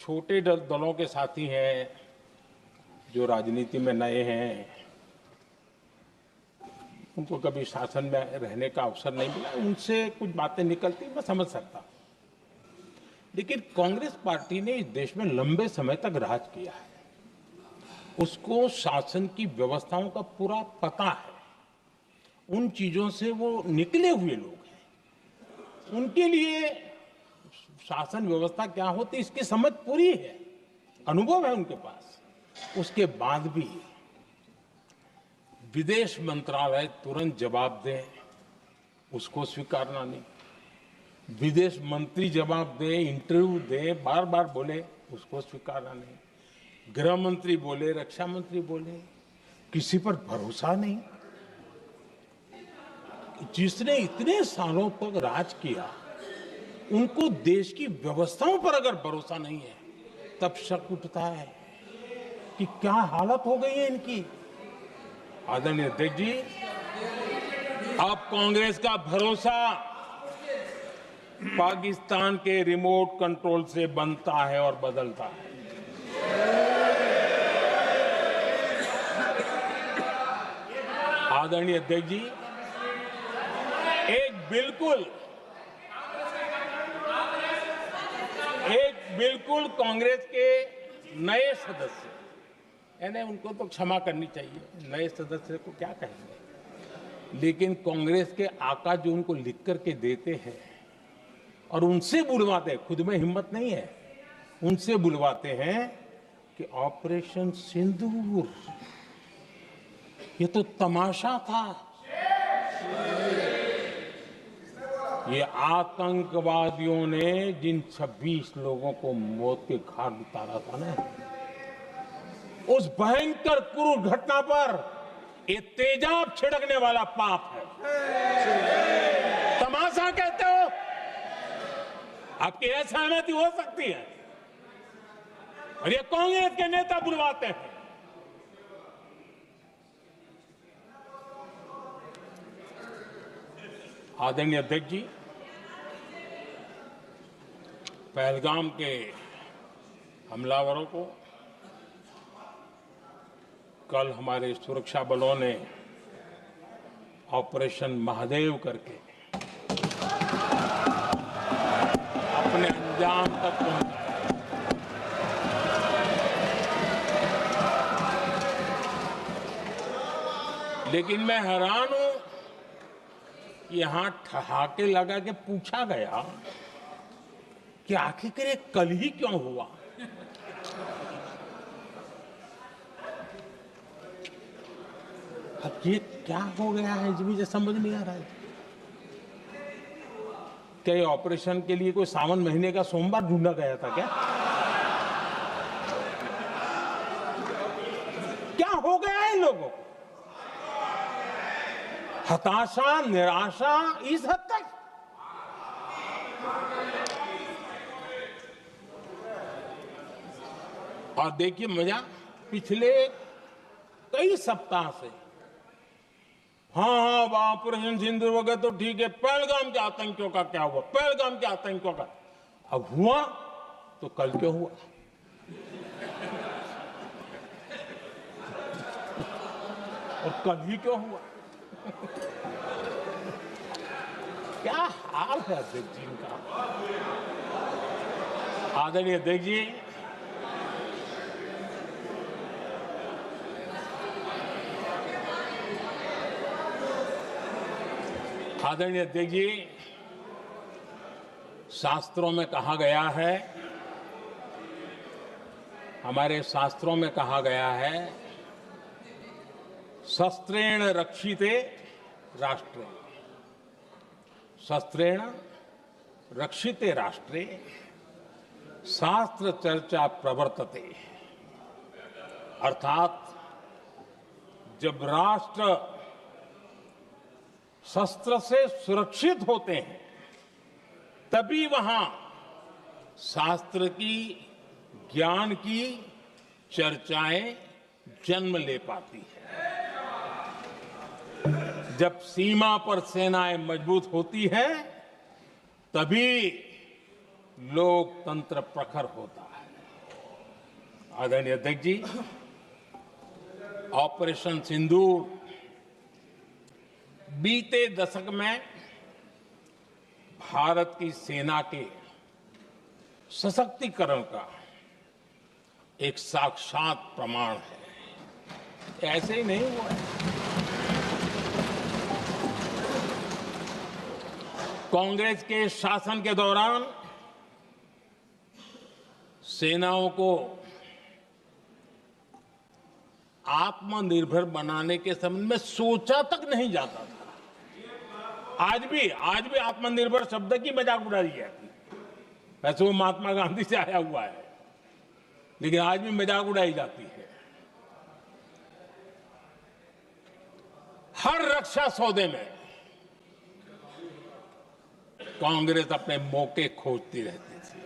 छोटे दलों के साथी हैं, जो राजनीति में नए हैं, उनको कभी शासन में रहने का अवसर नहीं मिला, उनसे कुछ बातें निकलती मैं समझ सकता हूं। लेकिन कांग्रेस पार्टी ने इस देश में लंबे समय तक राज किया है, उसको शासन की व्यवस्थाओं का पूरा पता है, उन चीजों से वो निकले हुए लोग हैं, उनके लिए शासन व्यवस्था क्या होती है इसकी समझ पूरी है, अनुभव है उनके पास। उसके बाद भी विदेश मंत्रालय तुरंत जवाब दे, उसको स्वीकारना नहीं। विदेश मंत्री जवाब दे, इंटरव्यू दे, बार बार बोले, उसको स्वीकारना नहीं। गृह मंत्री बोले, रक्षा मंत्री बोले, किसी पर भरोसा नहीं। जिसने इतने सालों तक राज किया, उनको देश की व्यवस्थाओं पर अगर भरोसा नहीं है, तब शक उठता है कि क्या हालत हो गई है इनकी। आदरणीय अध्यक्ष जी, अब कांग्रेस का भरोसा पाकिस्तान के रिमोट कंट्रोल से बनता है और बदलता है। आदरणीय अध्यक्ष जी, एक बिल्कुल कांग्रेस के नए सदस्य, यानी उनको तो क्षमा करनी चाहिए, नए सदस्य को क्या कहेंगे, लेकिन कांग्रेस के आका जो उनको लिख करके देते हैं और उनसे बुलवाते हैं, खुद में हिम्मत नहीं है, उनसे बुलवाते हैं कि ऑपरेशन सिंदूर, ये तो तमाशा था, ये आतंकवादियों ने जिन 26 लोगों को मौत के घाट उतारा था ना, उस भयंकर क्रूर घटना पर ये तेजाब छिड़कने वाला पाप है। तमाशा कहते हो? आपकी असहमति हो सकती है, और ये कांग्रेस के नेता बुलवाते हैं। आदरणीय अध्यक्ष जी, पहलगाम के हमलावरों को कल हमारे सुरक्षा बलों ने ऑपरेशन महादेव करके अपने अंजाम तक पहुंचाया। लेकिन मैं हैरान हूं कि यहां ठहाके लगा के पूछा गया कि आखिर ये कल ही क्यों हुआ। अब ये क्या हो गया है मुझे समझ नहीं आ रहा है। क्या ये ऑपरेशन के लिए कोई सावन महीने का सोमवार ढूंढा गया था क्या? क्या हो गया है इन लोगों को? हताशा, निराशा इस हद तक। और देखिए मजा, पिछले कई सप्ताह से हाँ ऑपरेशन सिंदूर हो गया तो ठीक है, पहलगाम के आतंकियों का क्या हुआ, पहलगाम के आतंकियों का। अब हुआ तो कल क्यों हुआ? और कल ही क्यों हुआ? क्या हाल है अध्यक्ष जी का। आदरणीय अध्यक्ष जी, आदरणीय अध्यक्ष जी, शास्त्रों में कहा गया है, हमारे शास्त्रों में कहा गया है, शस्त्रेण रक्षिते राष्ट्रे, शस्त्रेण रक्षिते राष्ट्रे शास्त्र चर्चा प्रवर्तते। अर्थात जब राष्ट्र शस्त्र से सुरक्षित होते हैं तभी वहां शास्त्र की, ज्ञान की चर्चाएं जन्म ले पाती है। जब सीमा पर सेनाएं मजबूत होती है तभी लोकतंत्र प्रखर होता है। आदरणीय अध्यक्ष जी, ऑपरेशन सिंदूर बीते दशक में भारत की सेना के सशक्तिकरण का एक साक्षात प्रमाण है। ऐसे ही नहीं हुआ है। कांग्रेस के शासन के दौरान सेनाओं को आत्मनिर्भर बनाने के संबंध में सोचा तक नहीं जाता था। आज भी आत्मनिर्भर शब्द की मजाक उड़ाई जाती है। वैसे वो महात्मा गांधी से आया हुआ है, लेकिन आज भी मजाक उड़ाई जाती है। हर रक्षा सौदे में कांग्रेस अपने मौके खोजती रहती थी।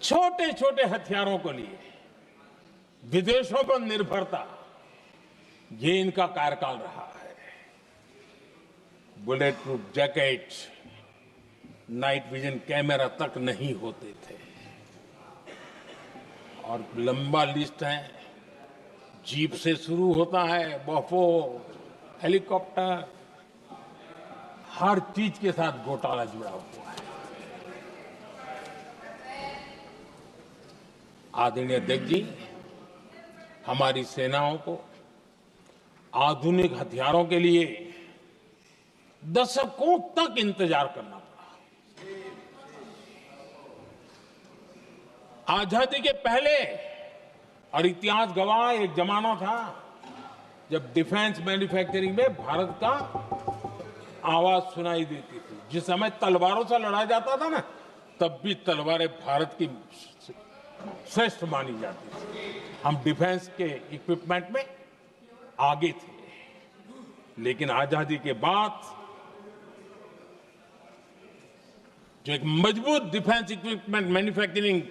छोटे छोटे हथियारों को लिए विदेशों पर निर्भरता, ये इनका कार्यकाल रहा है। Bullet proof jacket, night vision camera तक नहीं होते थे। और लंबा लिस्ट है, जीप से शुरू होता है, बफो, हेलीकॉप्टर, हर चीज के साथ घोटाला जुड़ा हुआ है। आदरणीय अध्यक्ष जी, हमारी सेनाओं को आधुनिक हथियारों के लिए दशकों तक इंतजार करना पड़ा। आजादी के पहले, और इतिहास गवाह, एक जमाना था जब डिफेंस मैन्युफैक्चरिंग में भारत का आवाज सुनाई देती थी। जिस समय तलवारों से लड़ा जाता था ना, तब भी तलवारें भारत की श्रेष्ठ मानी जाती थी। हम डिफेंस के इक्विपमेंट में आगे थे। लेकिन आजादी के बाद जो एक मजबूत डिफेंस इक्विपमेंट मैन्युफैक्चरिंग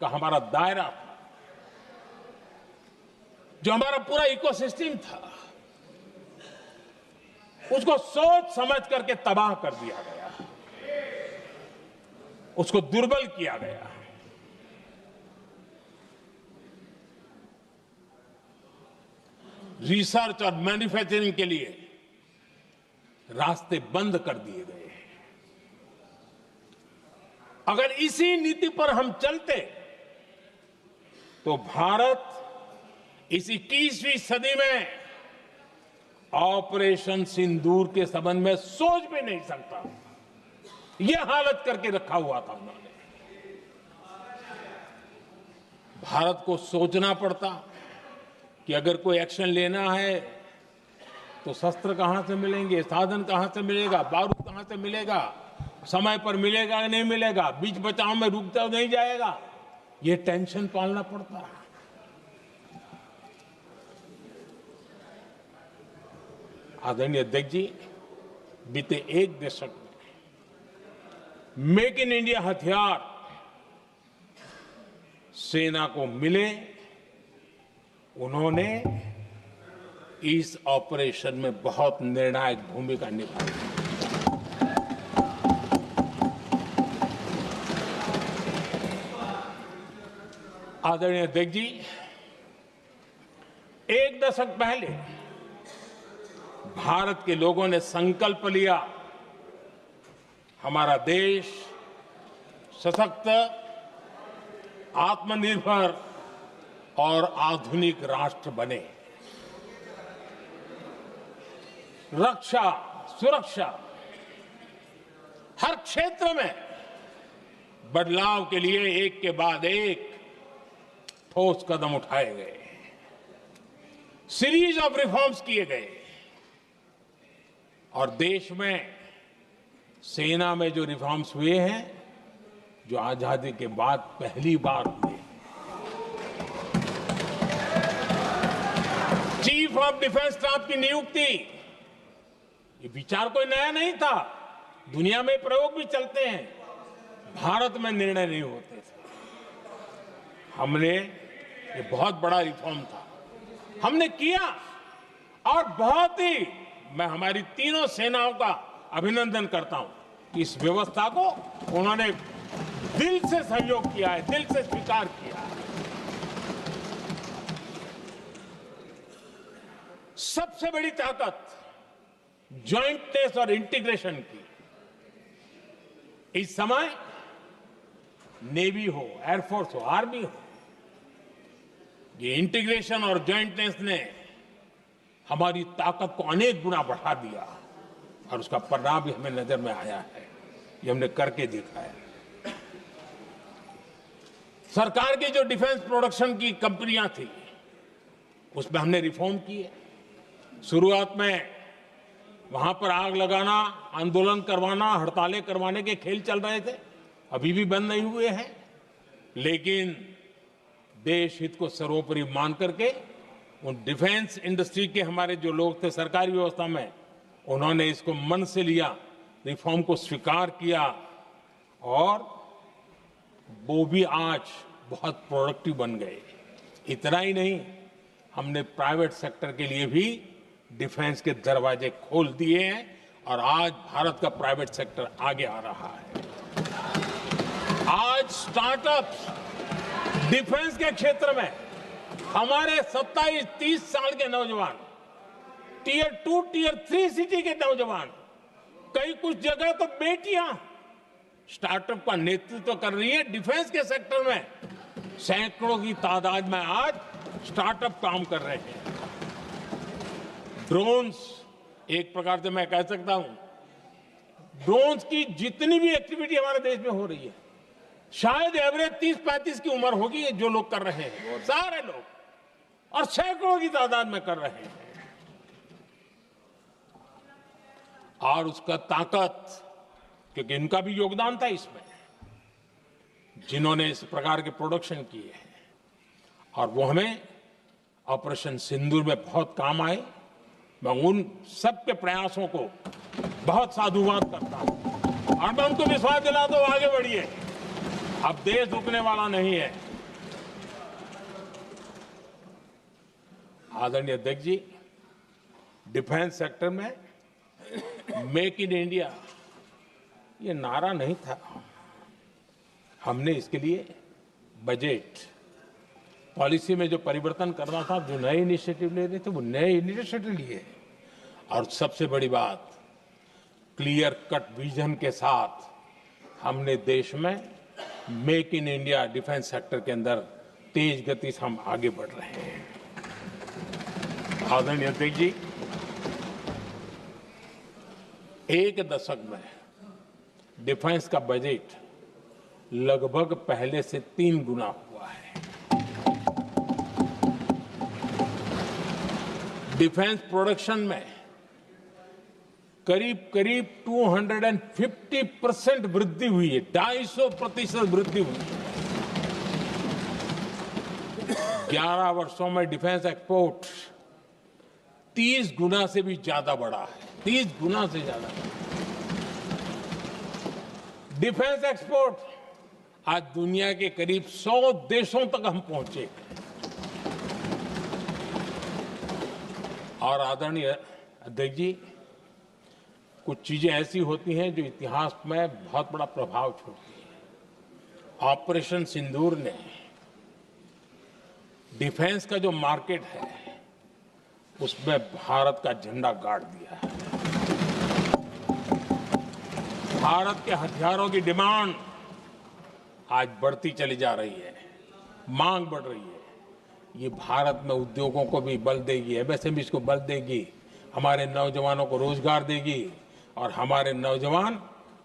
का हमारा दायरा था, जो हमारा पूरा इकोसिस्टम था, उसको सोच समझ करके तबाह कर दिया गया। उसको दुर्बल किया गया। रिसर्च और मैन्युफैक्चरिंग के लिए रास्ते बंद कर दिए गए। अगर इसी नीति पर हम चलते तो भारत इस 21वीं सदी में ऑपरेशन सिंदूर के संबंध में सोच भी नहीं सकता। यह हालत करके रखा हुआ था उन्होंने। भारत को सोचना पड़ता कि अगर कोई एक्शन लेना है तो शस्त्र कहां से मिलेंगे, साधन कहां से मिलेगा, बारूद कहां से मिलेगा, समय पर मिलेगा या नहीं मिलेगा, बीच बचाव में रुकता नहीं जाएगा, ये टेंशन पालना पड़ता है। आदरणीय अध्यक्ष जी, बीते एक दशक में मेक इन इंडिया हथियार सेना को मिले, उन्होंने इस ऑपरेशन में बहुत निर्णायक भूमिका निभाई। आदरणीय अध्यक्ष जी, एक दशक पहले भारत के लोगों ने संकल्प लिया, हमारा देश सशक्त, आत्मनिर्भर और आधुनिक राष्ट्र बने। रक्षा, सुरक्षा, हर क्षेत्र में बदलाव के लिए एक के बाद एक ठोस कदम उठाए गए, सीरीज ऑफ रिफॉर्म्स किए गए और देश में सेना में जो रिफॉर्म्स हुए हैं, जो आजादी के बाद पहली बार हुए। चीफ ऑफ डिफेंस स्टाफ की नियुक्ति, ये विचार कोई नया नहीं था, दुनिया में प्रयोग भी चलते हैं, भारत में निर्णय नहीं होते थे। हमने, ये बहुत बड़ा रिफॉर्म था, हमने किया और बहुत ही, मैं हमारी तीनों सेनाओं का अभिनंदन करता हूं कि इस व्यवस्था को उन्होंने दिल से सहयोग किया है, दिल से स्वीकार किया है। सबसे बड़ी ताकत ज्वाइंटनेस और इंटीग्रेशन की इस समय नेवी हो, एयरफोर्स हो, आर्मी हो, ये इंटीग्रेशन और ज्वाइंटनेस ने हमारी ताकत को अनेक गुना बढ़ा दिया और उसका परिणाम भी हमें नजर में आया है, ये हमने करके देखा है। सरकार की जो डिफेंस प्रोडक्शन की कंपनियां थी, उसमें हमने रिफॉर्म किए। शुरुआत में वहां पर आग लगाना, आंदोलन करवाना, हड़तालें करवाने के खेल चल रहे थे, अभी भी बंद नहीं हुए हैं, लेकिन देश हित को सर्वोपरि मान करके उन डिफेंस इंडस्ट्री के हमारे जो लोग थे सरकारी व्यवस्था में, उन्होंने इसको मन से लिया, रिफॉर्म को स्वीकार किया और वो भी आज बहुत प्रोडक्टिव बन गए। इतना ही नहीं, हमने प्राइवेट सेक्टर के लिए भी डिफेंस के दरवाजे खोल दिए हैं और आज भारत का प्राइवेट सेक्टर आगे आ रहा है। आज स्टार्टअप्स डिफेंस के क्षेत्र में हमारे 27-30 साल के नौजवान, टियर 2, टियर 3 सिटी के नौजवान, कई कुछ जगह तो बेटियां स्टार्टअप का नेतृत्व कर रही है। डिफेंस के सेक्टर में सैकड़ों की तादाद में आज स्टार्टअप काम कर रहे हैं। ड्रोन्स, एक प्रकार से मैं कह सकता हूं, ड्रोन्स की जितनी भी एक्टिविटी हमारे देश में हो रही है, शायद एवरेज 30-35 की उम्र होगी जो लोग कर रहे हैं, सारे लोग, और सैकड़ों की तादाद में कर रहे हैं। और उसका ताकत, क्योंकि इनका भी योगदान था इसमें, जिन्होंने इस प्रकार के प्रोडक्शन किए हैं, और वो हमें ऑपरेशन सिंदूर में बहुत काम आए। मैं उन सबके प्रयासों को बहुत साधुवाद करता हूं और मैं उनको विश्वास दिलाता हूं, आगे बढ़िए, अब देश रुकने वाला नहीं है। आदरणीय अध्यक्ष जी, डिफेंस सेक्टर में मेक इन इंडिया ये नारा नहीं था, हमने इसके लिए बजट पॉलिसी में जो परिवर्तन करना था, जो नए इनिशिएटिव ले रहे थे, वो नए इनिशिएटिव लिए। और सबसे बड़ी बात, क्लियर कट विजन के साथ हमने देश में make in India defence sector के अंदर तेज गति से हम आगे बढ़ रहे हैं। आदरणीय अध्यक्ष जी, एक दशक में डिफेंस का बजट लगभग पहले से 3 गुना हुआ है। डिफेंस प्रोडक्शन में करीब करीब 250% वृद्धि हुई है, 250% वृद्धि हुई है। 11 वर्षों में डिफेंस एक्सपोर्ट 30 गुना से भी ज्यादा बढ़ा है, 30 गुना से ज्यादा। डिफेंस एक्सपोर्ट आज दुनिया के करीब 100 देशों तक हम पहुंचे। और आदरणीय अध्यक्ष जी, कुछ चीजें ऐसी होती हैं जो इतिहास में बहुत बड़ा प्रभाव छोड़ती हैं। ऑपरेशन सिंदूर ने डिफेंस का जो मार्केट है उसमें भारत का झंडा गाड़ दिया है। भारत के हथियारों की डिमांड आज बढ़ती चली जा रही है, मांग बढ़ रही है। ये भारत में उद्योगों को भी बल देगी, एमएसएमई को बल देगी, हमारे नौजवानों को रोजगार देगी और हमारे नौजवान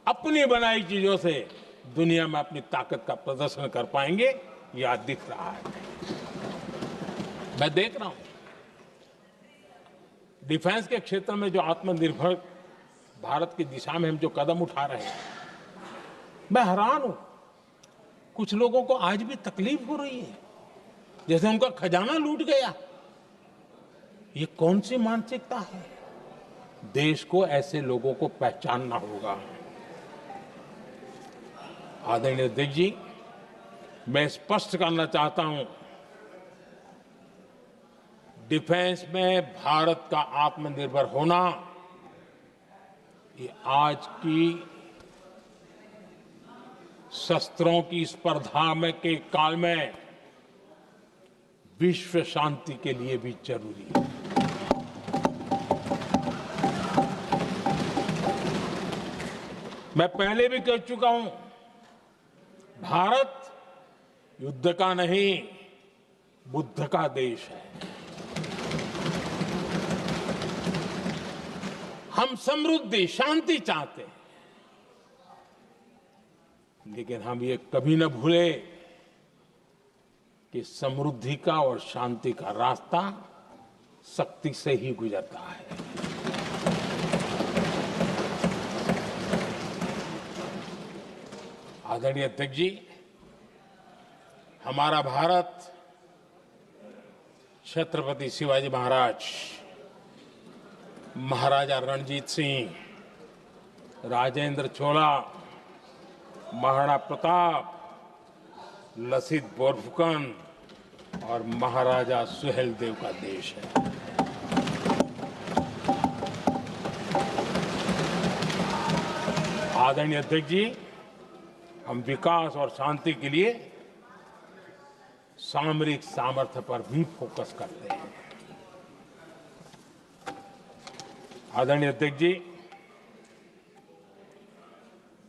अपनी बनाई चीजों से दुनिया में अपनी ताकत का प्रदर्शन कर पाएंगे। ये आज दिख रहा है, मैं देख रहा हूं। डिफेंस के क्षेत्र में जो आत्मनिर्भर भारत की दिशा में हम जो कदम उठा रहे हैं, मैं हैरान हूं। कुछ लोगों को आज भी तकलीफ हो रही है, जैसे उनका खजाना लूट गया। ये कौन सी मानसिकता है? देश को ऐसे लोगों को पहचानना होगा। आदरणीय अध्यक्ष जी, मैं स्पष्ट करना चाहता हूं, डिफेंस में भारत का आत्मनिर्भर होना ये आज की शस्त्रों की स्पर्धा में के काल में विश्व शांति के लिए भी जरूरी है। मैं पहले भी कह चुका हूं, भारत युद्ध का नहीं, बुद्ध का देश है। हम समृद्धि, शांति चाहते हैं, लेकिन हम ये कभी न भूले कि समृद्धि का और शांति का रास्ता शक्ति से ही गुजरता है। आदरणीय अध्यक्ष जी, हमारा भारत छत्रपति शिवाजी महाराज, महाराजा रणजीत सिंह, राजेंद्र चोला, महाराणा प्रताप, लसित बोरफुकन और महाराजा सुहेलदेव का देश है। आदरणीय अध्यक्ष जी, हम विकास और शांति के लिए सामरिक सामर्थ्य पर भी फोकस करते हैं। आदरणीय अध्यक्ष जी,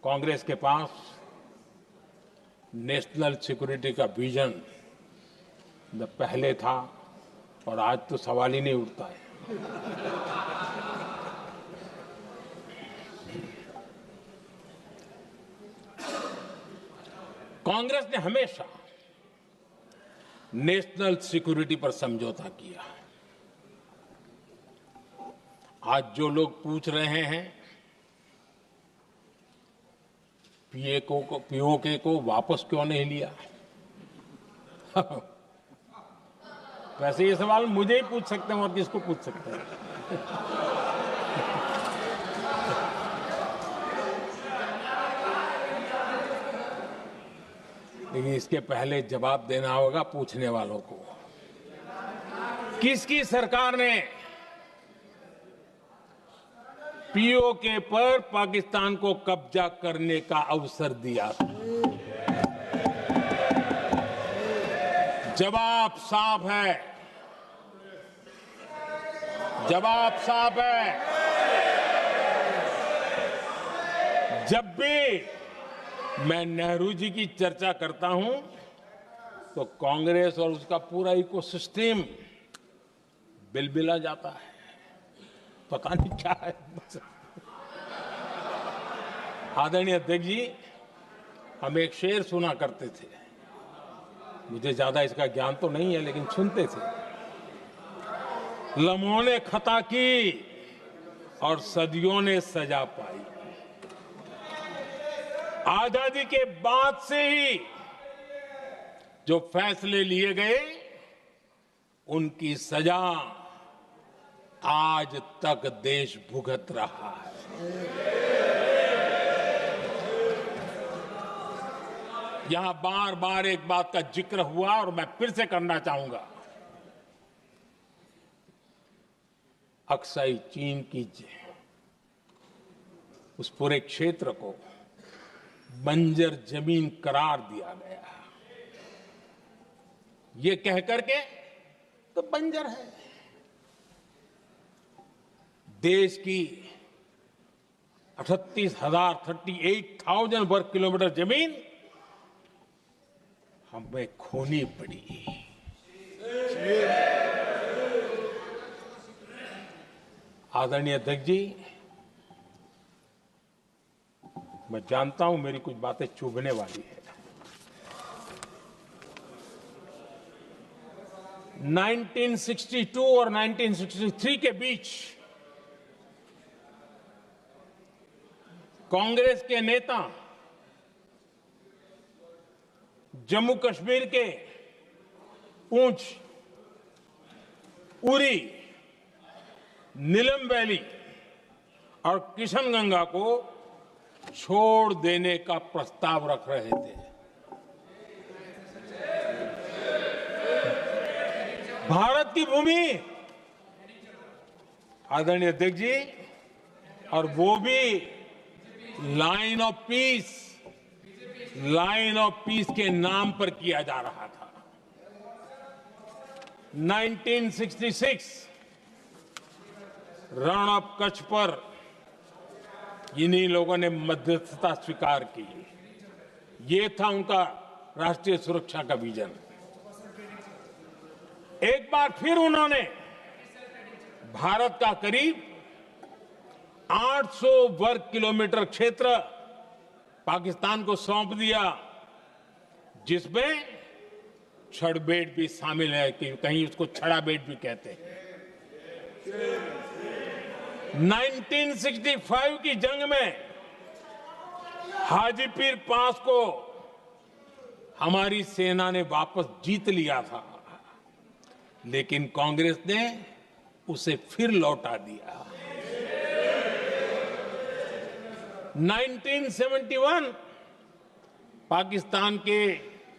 कांग्रेस के पास नेशनल सिक्योरिटी का विजन न पहले था और आज तो सवाल ही नहीं उठता है। कांग्रेस ने हमेशा नेशनल सिक्योरिटी पर समझौता किया। आज जो लोग पूछ रहे हैं पीओके को वापस क्यों नहीं लिया, वैसे ये सवाल मुझे ही पूछ सकते हैं और किसको पूछ सकते हैं। लेकिन इसके पहले जवाब देना होगा पूछने वालों को। किसकी सरकार ने पीओके पर पाकिस्तान को कब्जा करने का अवसर दिया था? जवाब साफ है, जवाब साफ है। जब भी मैं नेहरू जी की चर्चा करता हूं तो कांग्रेस और उसका पूरा इकोसिस्टम बिलबिला जाता है, पता नहीं क्या है। आदरणीय अध्यक्ष जी, हम एक शेर सुना करते थे, मुझे ज्यादा इसका ज्ञान तो नहीं है लेकिन सुनते थे। लम्हों ने खता की और सदियों ने सजा पाई। आजादी के बाद से ही जो फैसले लिए गए उनकी सजा आज तक देश भुगत रहा है। यहां बार बार एक बात का जिक्र हुआ और मैं फिर से करना चाहूंगा। अक्साई चीन की उस पूरे क्षेत्र को बंजर जमीन करार दिया गया, ये कह करके तो बंजर है। देश की 38,000 वर्ग किलोमीटर जमीन हमें खोनी पड़ी। आदरणीय अध्यक्ष जी, मैं जानता हूं मेरी कुछ बातें चुभने वाली है। 1962 और 1963 के बीच कांग्रेस के नेता जम्मू कश्मीर के पूंछ, उरी, नीलम वैली और किशनगंगा को छोड़ देने का प्रस्ताव रख रहे थे। भारत की भूमि, आदरणीय अध्यक्ष जी, और वो भी लाइन ऑफ पीस के नाम पर किया जा रहा था। 1966 रण ऑफ कच्छ पर इन्हीं लोगों ने मध्यस्थता स्वीकार की। ये था उनका राष्ट्रीय सुरक्षा का विजन। एक बार फिर उन्होंने भारत का करीब 800 वर्ग किलोमीटर क्षेत्र पाकिस्तान को सौंप दिया, जिसमें छड़बेट भी शामिल है, कि कहीं उसको छड़ा बेट भी कहते हैं। 1965 की जंग में हाजीपीर पास को हमारी सेना ने वापस जीत लिया था, लेकिन कांग्रेस ने उसे फिर लौटा दिया। 1971 पाकिस्तान के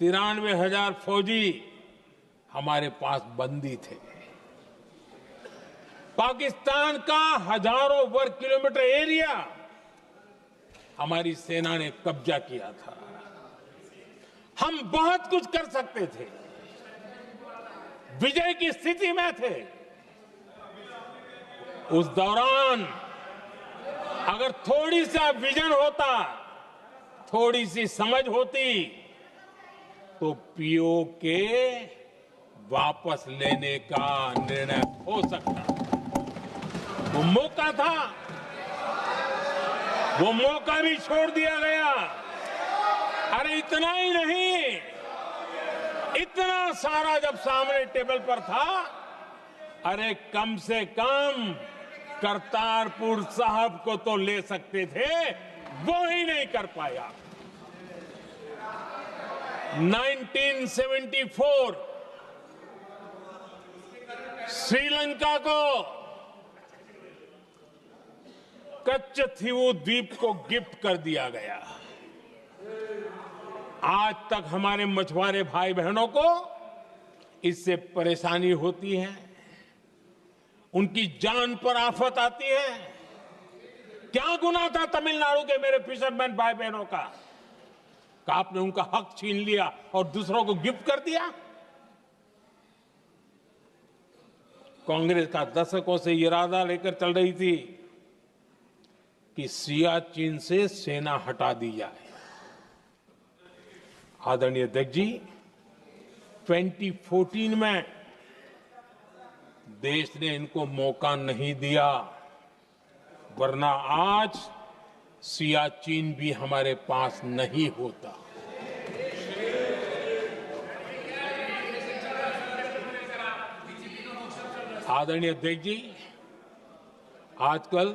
93,000 फौजी हमारे पास बंदी थे। पाकिस्तान का हजारों वर्ग किलोमीटर एरिया हमारी सेना ने कब्जा किया था। हम बहुत कुछ कर सकते थे, विजय की स्थिति में थे। उस दौरान अगर थोड़ी सा विजन होता, थोड़ी सी समझ होती, तो पीओके वापस लेने का निर्णय हो सकता। वो मौका था, वो मौका भी छोड़ दिया गया। अरे इतना ही नहीं, इतना सारा जब सामने टेबल पर था, अरे कम से कम करतारपुर साहब को तो ले सकते थे, वो ही नहीं कर पाया। 1974 श्रीलंका को कच्चथीवू द्वीप को गिफ्ट कर दिया गया। आज तक हमारे मछुआरे भाई बहनों को इससे परेशानी होती है, उनकी जान पर आफत आती है। क्या गुनाह था तमिलनाडु के मेरे फिशरमैन भाई बहनों का? आपने उनका हक छीन लिया और दूसरों को गिफ्ट कर दिया। कांग्रेस का दशकों से इरादा लेकर चल रही थी कि सियाचिन से सेना हटा दी जाए। आदरणीय अध्यक्ष जी, 2014 में देश ने इनको मौका नहीं दिया, वरना आज सियाचिन भी हमारे पास नहीं होता। आदरणीय अध्यक्ष जी, आजकल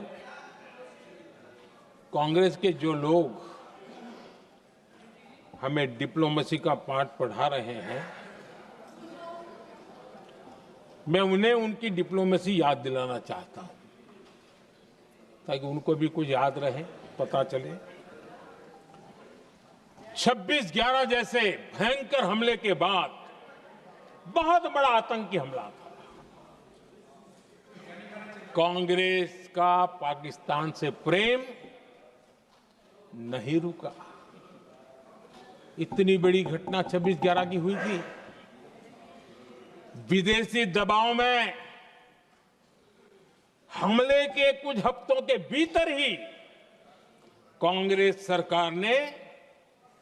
कांग्रेस के जो लोग हमें डिप्लोमेसी का पाठ पढ़ा रहे हैं, मैं उन्हें उनकी डिप्लोमेसी याद दिलाना चाहता हूं, ताकि उनको भी कुछ याद रहे, पता चले। 26/11 जैसे भयंकर हमले के बाद बहुत बड़ा आतंकी हमला था। कांग्रेस का पाकिस्तान से प्रेम नहीं रुका। इतनी बड़ी घटना 26/11 की हुई थी। विदेशी दबाव में हमले के कुछ हफ्तों के भीतर ही कांग्रेस सरकार ने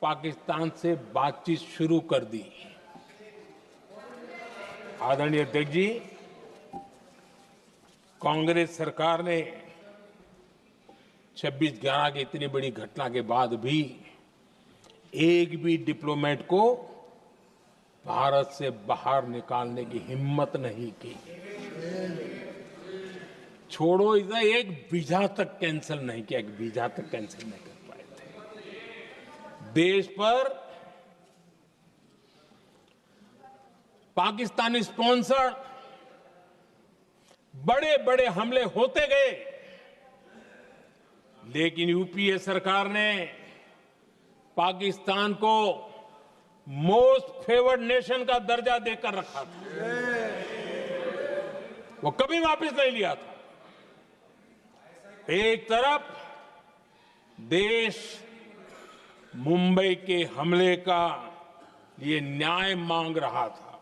पाकिस्तान से बातचीत शुरू कर दी। आदरणीय अध्यक्ष जी, कांग्रेस सरकार ने 26/11 की इतनी बड़ी घटना के बाद भी एक भी डिप्लोमेट को भारत से बाहर निकालने की हिम्मत नहीं की। छोड़ो इधर, एक वीजा तक कैंसिल नहीं किया, एक वीजा तक कैंसिल नहीं कर पाए थे। देश पर पाकिस्तानी स्पॉन्सर बड़े बड़े हमले होते गए, लेकिन यूपीए सरकार ने पाकिस्तान को मोस्ट फेवर्ड नेशन का दर्जा देकर रखा था। वो कभी वापस नहीं लिया था। एक तरफ देश मुंबई के हमले का ये न्याय मांग रहा था,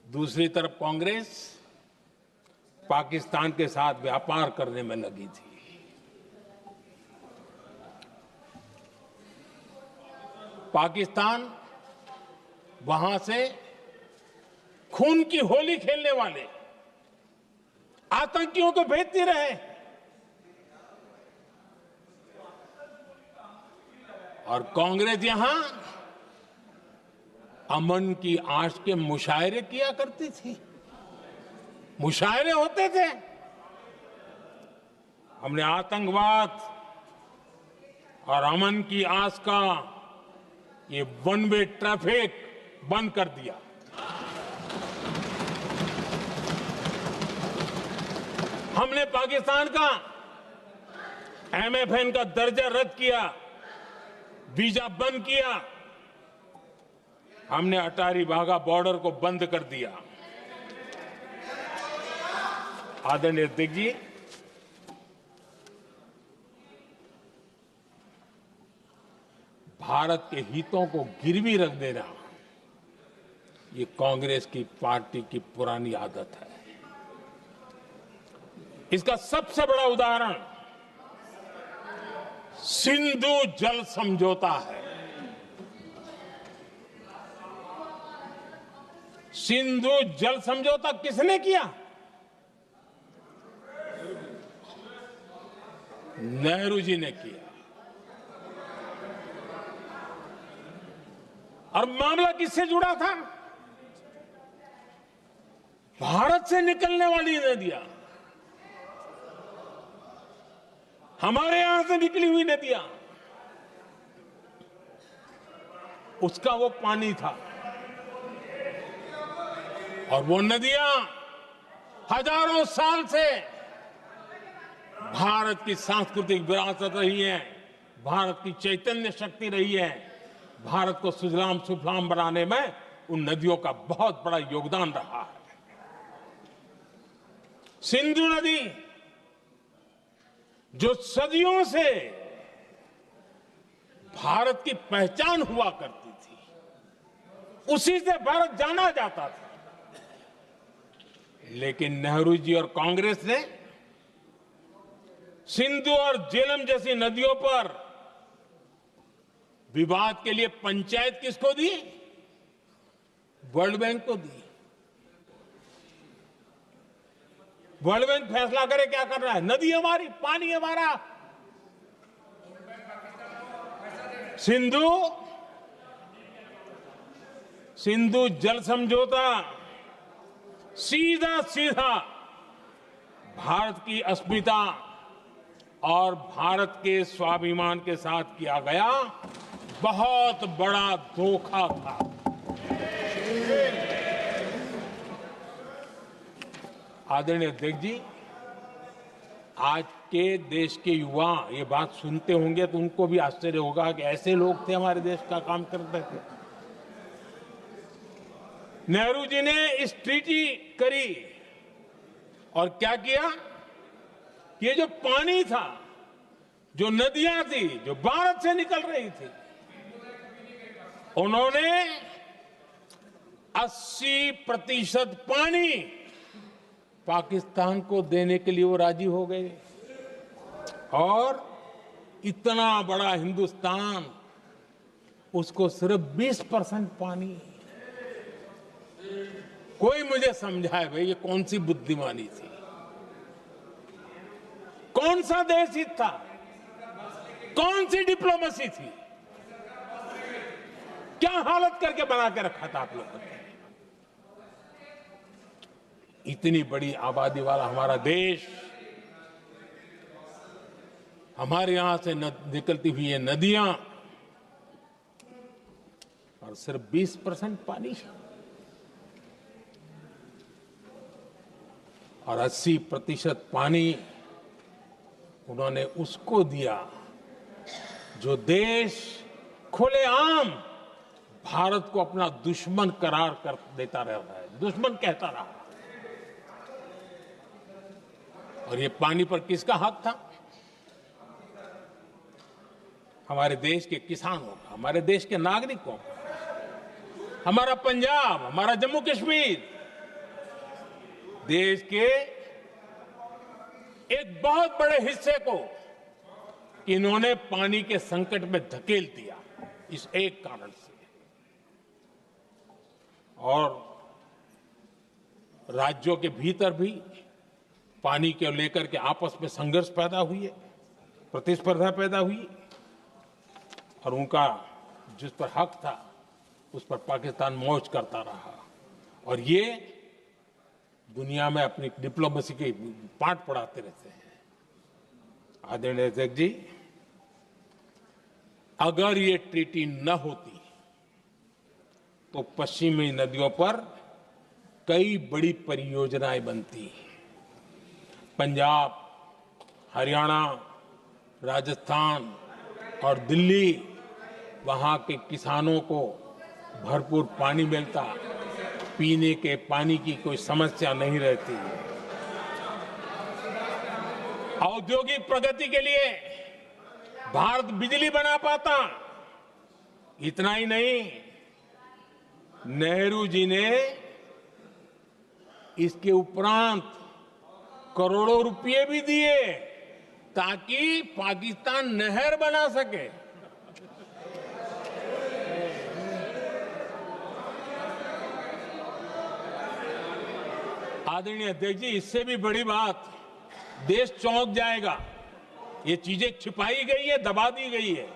दूसरी तरफ कांग्रेस पाकिस्तान के साथ व्यापार करने में लगी थी। पाकिस्तान वहां से खून की होली खेलने वाले आतंकियों को भेजते रहे, और कांग्रेस यहां अमन की आश के मुशायरे किया करती थी। मुशायरे होते थे। हमने आतंकवाद और अमन की आस का ये वन वे ट्रैफिक बंद कर दिया। हमने पाकिस्तान का MFN का दर्जा रद्द किया, वीजा बंद किया। हमने अटारी वाघा बॉर्डर को बंद कर दिया। आदरणीय अध्यक्ष जी, भारत के हितों को गिरवी रख देना ये कांग्रेस की पार्टी की पुरानी आदत है। इसका सबसे बड़ा उदाहरण सिंधु जल समझौता है। सिंधु जल समझौता किसने किया? नेहरू जी ने किया। और मामला किससे जुड़ा था? भारत से निकलने वाली नदियां, हमारे यहां से निकली हुई नदियां, उसका वो पानी था। और वो नदियां हजारों साल से भारत की सांस्कृतिक विरासत रही है, भारत की चैतन्य शक्ति रही है। भारत को सुजलाम सुफलाम बनाने में उन नदियों का बहुत बड़ा योगदान रहा है। सिंधु नदी जो सदियों से भारत की पहचान हुआ करती थी, उसी से भारत जाना जाता था। लेकिन नेहरू जी और कांग्रेस ने सिंधु और झेलम जैसी नदियों पर विवाद के लिए पंचायत किसको दी? वर्ल्ड बैंक को दी। वर्ल्ड बैंक फैसला करे क्या कर रहा है। नदी हमारी, पानी हमारा। सिंधु जल समझौता सीधा सीधा भारत की अस्मिता और भारत के स्वाभिमान के साथ किया गया बहुत बड़ा धोखा था। आदरणीय अध्यक्ष जी, आज के देश के युवा ये बात सुनते होंगे तो उनको भी आश्चर्य होगा कि ऐसे लोग थे हमारे देश का काम करते थे। नेहरू जी ने इस ट्रीटी करी और क्या किया? ये जो पानी था, जो नदियां थी, जो भारत से निकल रही थी, उन्होंने 80% पानी पाकिस्तान को देने के लिए वो राजी हो गए। और इतना बड़ा हिंदुस्तान, उसको सिर्फ 20% पानी। कोई मुझे समझाए भाई ये कौन सी बुद्धिमानी थी? कौन सा देश हित था? कौन सी डिप्लोमेसी थी? क्या हालत करके बना के रखा था आप लोगों ने? इतनी बड़ी आबादी वाला हमारा देश, हमारे यहां से निकलती हुई ये नदियां, और सिर्फ 20% पानी, और 80% पानी उन्होंने उसको दिया जो देश खुलेआम भारत को अपना दुश्मन करार कर देता रहता है, दुश्मन कहता रहा। और ये पानी पर किसका हक था? हमारे देश के किसानों का, हमारे देश के नागरिकों का। हमारा पंजाब, हमारा जम्मू कश्मीर देश के एक बहुत बड़े हिस्से को इन्होंने पानी के संकट में धकेल दिया, इस एक कारण से। और राज्यों के भीतर भी पानी को लेकर के आपस में संघर्ष पैदा हुई है, प्रतिस्पर्धा पैदा हुई, और उनका जिस पर हक था उस पर पाकिस्तान मौज करता रहा। और ये दुनिया में अपनी डिप्लोमेसी के पाठ पढ़ाते रहते हैं। आदरणीय अध्यक्ष जी, अगर ये ट्रीटी न होती तो पश्चिमी नदियों पर कई बड़ी परियोजनाएं बनती। पंजाब, हरियाणा, राजस्थान और दिल्ली, वहां के किसानों को भरपूर पानी मिलता, पीने के पानी की कोई समस्या नहीं रहती। औद्योगिक प्रगति के लिए भारत बिजली बना पाता। इतना ही नहीं, नेहरू जी ने इसके उपरांत करोड़ों रुपए भी दिए ताकि पाकिस्तान नहर बना सके। आदरणीय अध्यक्ष जी, इससे भी बड़ी बात, देश चौंक जाएगा। ये चीजें छिपाई गई है, दबा दी गई है।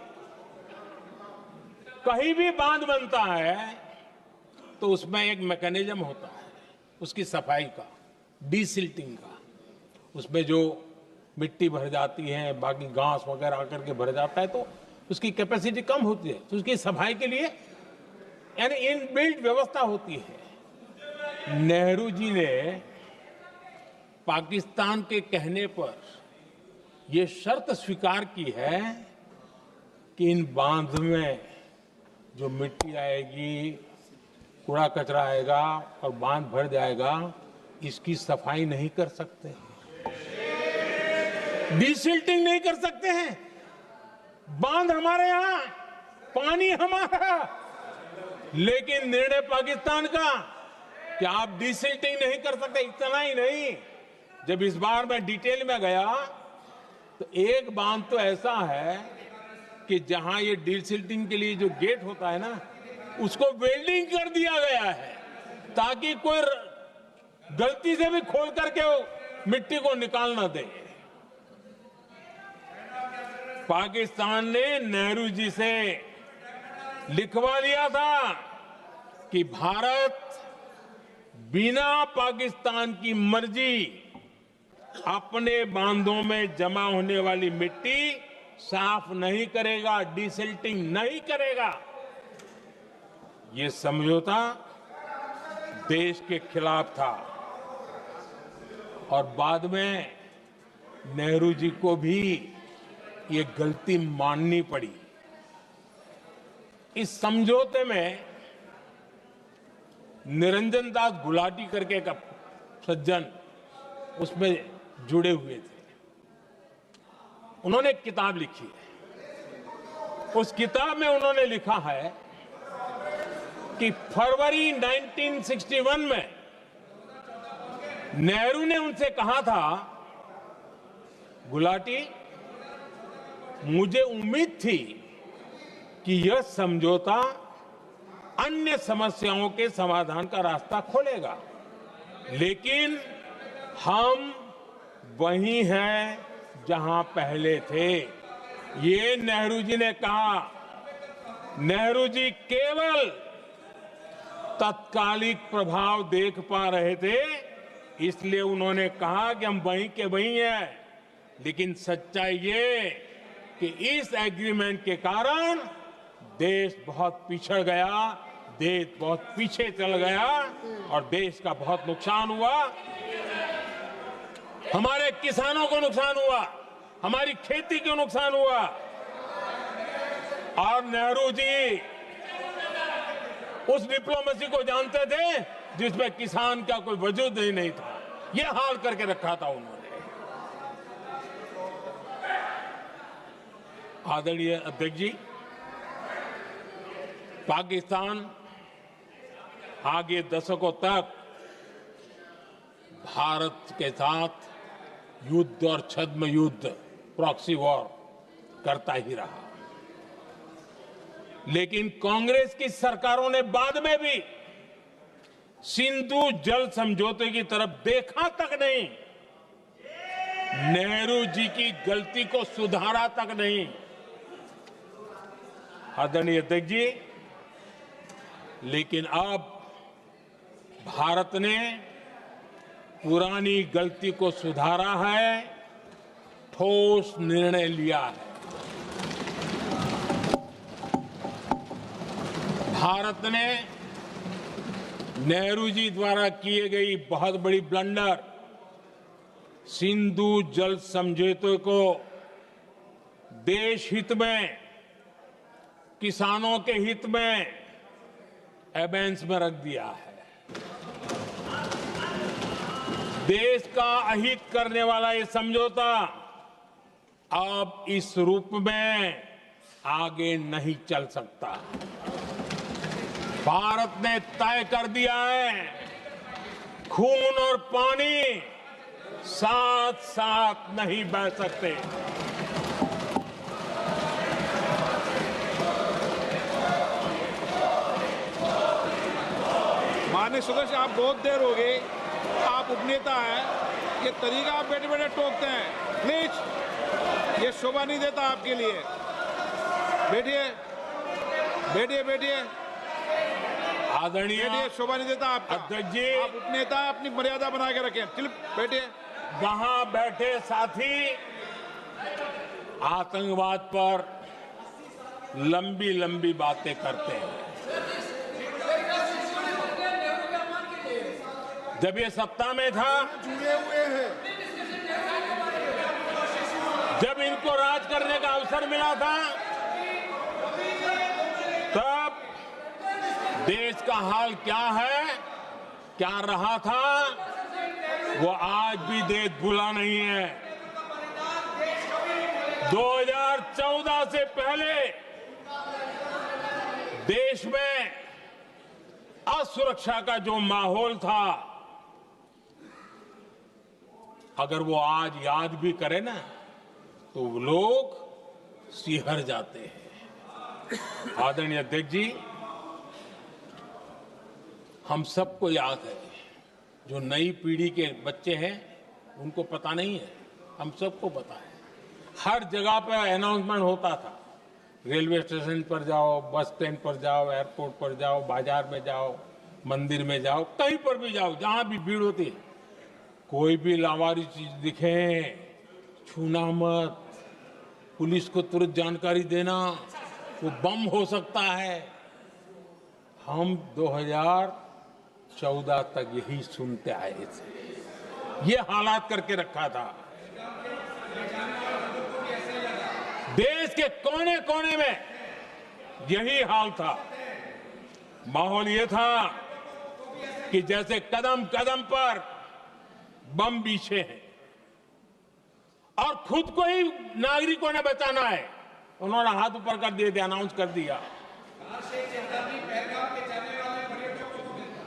कहीं भी बांध बनता है तो उसमें एक मैकेनिज्म होता है उसकी सफाई का, डीसिल्टिंग का। उसमें जो मिट्टी भर जाती है, बाकी घास वगैरह आकर के भर जाता है तो उसकी कैपेसिटी कम होती है, तो उसकी सफाई के लिए यानी इनबिल्ट व्यवस्था होती है। नेहरू जी ने पाकिस्तान के कहने पर यह शर्त स्वीकार की है कि इन बांध में जो मिट्टी आएगी, कूड़ा कचरा आएगा और बांध भर जाएगा, इसकी सफाई नहीं कर सकते, डीसिल्टिंग नहीं कर सकते हैं। बांध हमारे यहां, पानी हमारा, लेकिन निर्णय पाकिस्तान का कि आप डिसिल्टिंग नहीं कर सकते। इतना ही नहीं, जब इस बार मैं डिटेल में गया तो एक बांध तो ऐसा है कि जहां ये डिसिल्टिंग के लिए जो गेट होता है ना, उसको वेल्डिंग कर दिया गया है ताकि कोई गलती से भी खोल करके वो मिट्टी को निकाल ना दे। पाकिस्तान ने नेहरू जी से लिखवा दिया था कि भारत बिना पाकिस्तान की मर्जी अपने बांधों में जमा होने वाली मिट्टी साफ नहीं करेगा, डिसिल्टिंग नहीं करेगा। ये समझौता देश के खिलाफ था और बाद में नेहरू जी को भी ये गलती माननी पड़ी। इस समझौते में निरंजन दास गुलाटी करके एक सज्जन उसमें जुड़े हुए थे। उन्होंने एक किताब लिखी है। उस किताब में उन्होंने लिखा है कि फरवरी 1961 में नेहरू ने उनसे कहा था, गुलाटी, मुझे उम्मीद थी कि यह समझौता अन्य समस्याओं के समाधान का रास्ता खोलेगा, लेकिन हम वहीं हैं जहां पहले थे। ये नेहरू जी ने कहा। नेहरू जी केवल तत्कालिक प्रभाव देख पा रहे थे, इसलिए उन्होंने कहा कि हम वहीं के वहीं हैं। लेकिन सच्चाई ये कि इस एग्रीमेंट के कारण देश बहुत पिछड़ गया, देश बहुत पीछे चल गया और देश का बहुत नुकसान हुआ। हमारे किसानों को नुकसान हुआ, हमारी खेती को नुकसान हुआ। और नेहरू जी उस डिप्लोमेसी को जानते थे जिसमें किसान का कोई वजूद ही नहीं था। यह हाल करके रखा था उन्होंने। आदरणीय अध्यक्ष जी, पाकिस्तान आगे दशकों तक भारत के साथ युद्ध और छद्म युद्ध, प्रॉक्सी वॉर करता ही रहा। लेकिन कांग्रेस की सरकारों ने बाद में भी सिंधु जल समझौते की तरफ देखा तक नहीं, नेहरू जी की गलती को सुधारा तक नहीं। आदरणीय अध्यक्ष जी, लेकिन अब भारत ने पुरानी गलती को सुधारा है, ठोस निर्णय लिया है। भारत ने नेहरू जी द्वारा किए गई बहुत बड़ी ब्लंडर, सिंधु जल समझौते को देश हित में, किसानों के हित में एबेंस में रख दिया है। देश का अहित करने वाला ये समझौता अब इस रूप में आगे नहीं चल सकता। भारत ने तय कर दिया है, खून और पानी साथ साथ नहीं बह सकते। माननीय सदस्य, आप बहुत देर हो गई, आप उपनेता हैं, ये तरीका आप बैठे बैठे टोकते हैं। प्लीज, ये शोभा नहीं देता आपके लिए। बैठिए बैठिए बैठिए आदरणीय, बैठिए, शोभा नहीं देता आपका। अध्यक्ष जी, आप उपनेता हैं, अपनी मर्यादा बना के रखें। चलिए बैठिए। वहां बैठे साथी आतंकवाद पर लंबी लंबी बातें करते हैं। जब ये सत्ता में था, जुड़े हुए हैं। जब इनको राज करने का अवसर मिला था, तब देश का हाल क्या है, क्या रहा था, वो आज भी देश भूला नहीं है। 2014 से पहले देश में असुरक्षा का जो माहौल था, अगर वो आज याद भी करे ना तो लोग सिहर जाते हैं। आदरणीय अध्यक्ष जी, हम सबको याद है, जो नई पीढ़ी के बच्चे हैं उनको पता नहीं है, हम सबको पता है। हर जगह पर अनाउंसमेंट होता था, रेलवे स्टेशन पर जाओ, बस स्टैंड पर जाओ, एयरपोर्ट पर जाओ, बाजार में जाओ, मंदिर में जाओ, कहीं पर भी जाओ, जहां भी भीड़ होती है, कोई भी लावारिस चीज दिखे छूना मत, पुलिस को तुरंत जानकारी देना, वो बम हो सकता है। हम 2014 तक यही सुनते आए थे, ये हालात करके रखा था। देश के कोने कोने में यही हाल था। माहौल ये था कि जैसे कदम कदम पर बम बिछे हैं और खुद को ही नागरिकों ने बचाना है। उन्होंने हाथ ऊपर कर दिए थे, अनाउंस कर दिया।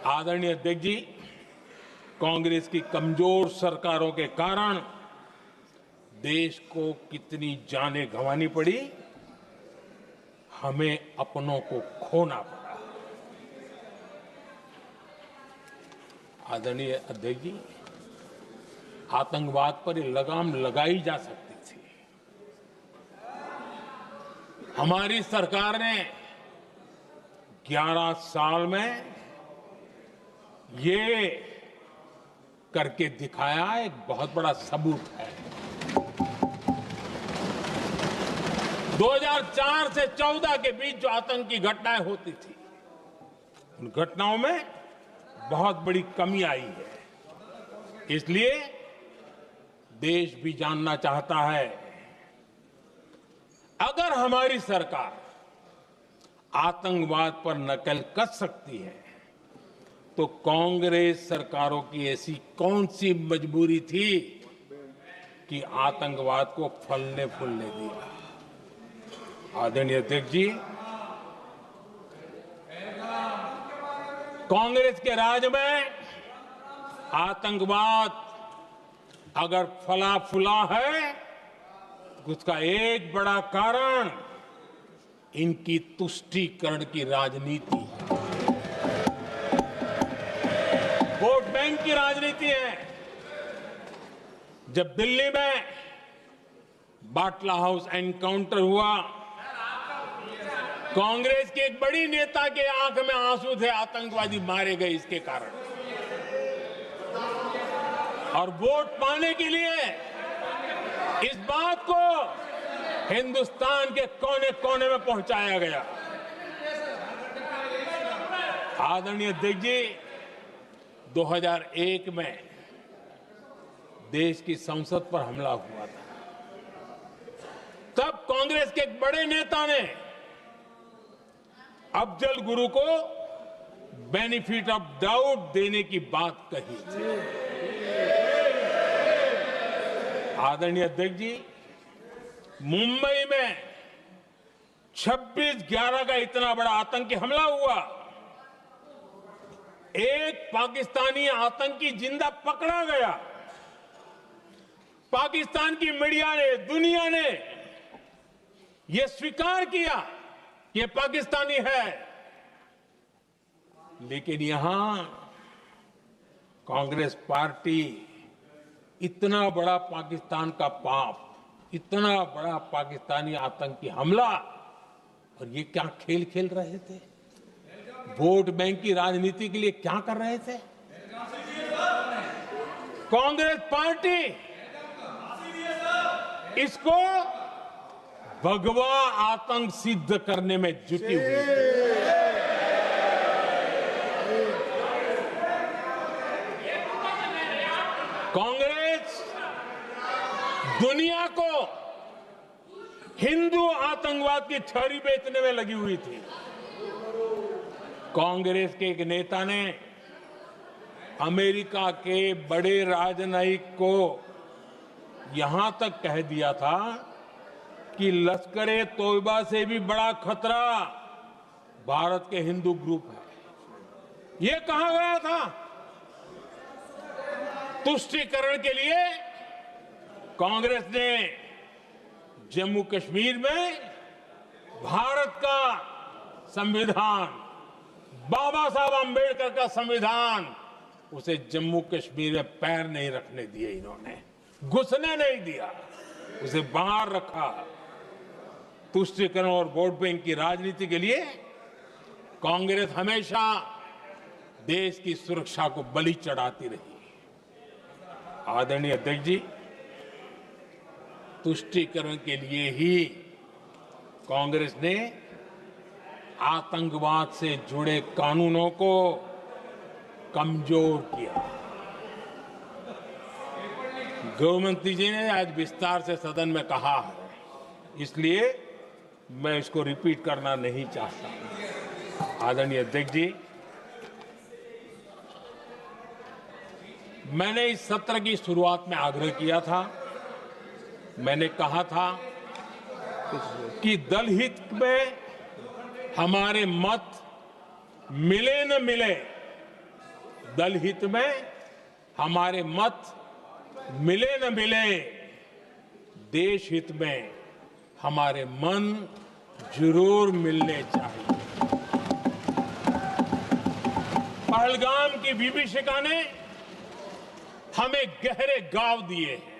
आदरणीय अध्यक्ष जी, कांग्रेस की कमजोर सरकारों के कारण देश को कितनी जानें गंवानी पड़ी, हमें अपनों को खोना पड़ा। आदरणीय अध्यक्ष जी, आतंकवाद पर लगाम लगाई जा सकती थी। हमारी सरकार ने 11 साल में ये करके दिखाया, एक बहुत बड़ा सबूत है। 2004 से 14 के बीच जो आतंक की घटनाएं होती थी, उन घटनाओं में बहुत बड़ी कमी आई है। इसलिए देश भी जानना चाहता है, अगर हमारी सरकार आतंकवाद पर नकेल कस सकती है तो कांग्रेस सरकारों की ऐसी कौन सी मजबूरी थी कि आतंकवाद को फलने फूलने दिया। आदरणीय अध्यक्ष जी, कांग्रेस के राज में आतंकवाद अगर फला फूला है तो उसका एक बड़ा कारण इनकी तुष्टीकरण की राजनीति है, वोट बैंक की राजनीति है। जब दिल्ली में बाटला हाउस एनकाउंटर हुआ, कांग्रेस के एक बड़ी नेता के आंख में आंसू थे, आतंकवादी मारे गए इसके कारण। और वोट पाने के लिए इस बात को हिंदुस्तान के कोने कोने में पहुंचाया गया। आदरणीय अध्यक्ष जी, 2001 में देश की संसद पर हमला हुआ था। तब कांग्रेस के एक बड़े नेता ने अफजल गुरु को बेनिफिट ऑफ डाउट देने की बात कही थी। आदरणीय अध्यक्ष जी, मुंबई में 26/11 का इतना बड़ा आतंकी हमला हुआ, एक पाकिस्तानी आतंकी जिंदा पकड़ा गया। पाकिस्तान की मीडिया ने, दुनिया ने यह स्वीकार किया कि यह पाकिस्तानी है, लेकिन यहां कांग्रेस पार्टी इतना बड़ा पाकिस्तान का पाप, इतना बड़ा पाकिस्तानी आतंकी हमला, और ये क्या खेल खेल रहे थे? वोट बैंक की राजनीति के लिए क्या कर रहे थे? कांग्रेस पार्टी इसको भगवा आतंक सिद्ध करने में जुटी हुई है। कांग्रेस दुनिया को हिंदू आतंकवाद की छड़ी बेचने में लगी हुई थी। कांग्रेस के एक नेता ने अमेरिका के बड़े राजनयिक को यहां तक कह दिया था कि लश्कर-ए तोयबा से भी बड़ा खतरा भारत के हिंदू ग्रुप है। ये कहा गया था तुष्टीकरण के लिए कांग्रेस ने जम्मू कश्मीर में भारत का संविधान, बाबा साहब आंबेडकर का संविधान, उसे जम्मू कश्मीर में पैर नहीं रखने दिए, इन्होंने घुसने नहीं दिया, उसे बाहर रखा। तुष्टीकरण और वोट बैंक की राजनीति के लिए कांग्रेस हमेशा देश की सुरक्षा को बलि चढ़ाती रही। आदरणीय अध्यक्ष जी, तुष्टीकरण के लिए ही कांग्रेस ने आतंकवाद से जुड़े कानूनों को कमजोर किया। गृहमंत्री जी ने आज विस्तार से सदन में कहा है, इसलिए मैं इसको रिपीट करना नहीं चाहता। आदरणीय अध्यक्ष जी, मैंने इस सत्र की शुरुआत में आग्रह किया था, मैंने कहा था कि दल हित में हमारे मत मिले न मिले, दल हित में हमारे मत मिले न मिले, देश हित में हमारे मन जरूर मिलने चाहिए। पहलगाम की विभीषिका ने हमें गहरे घाव दिए हैं,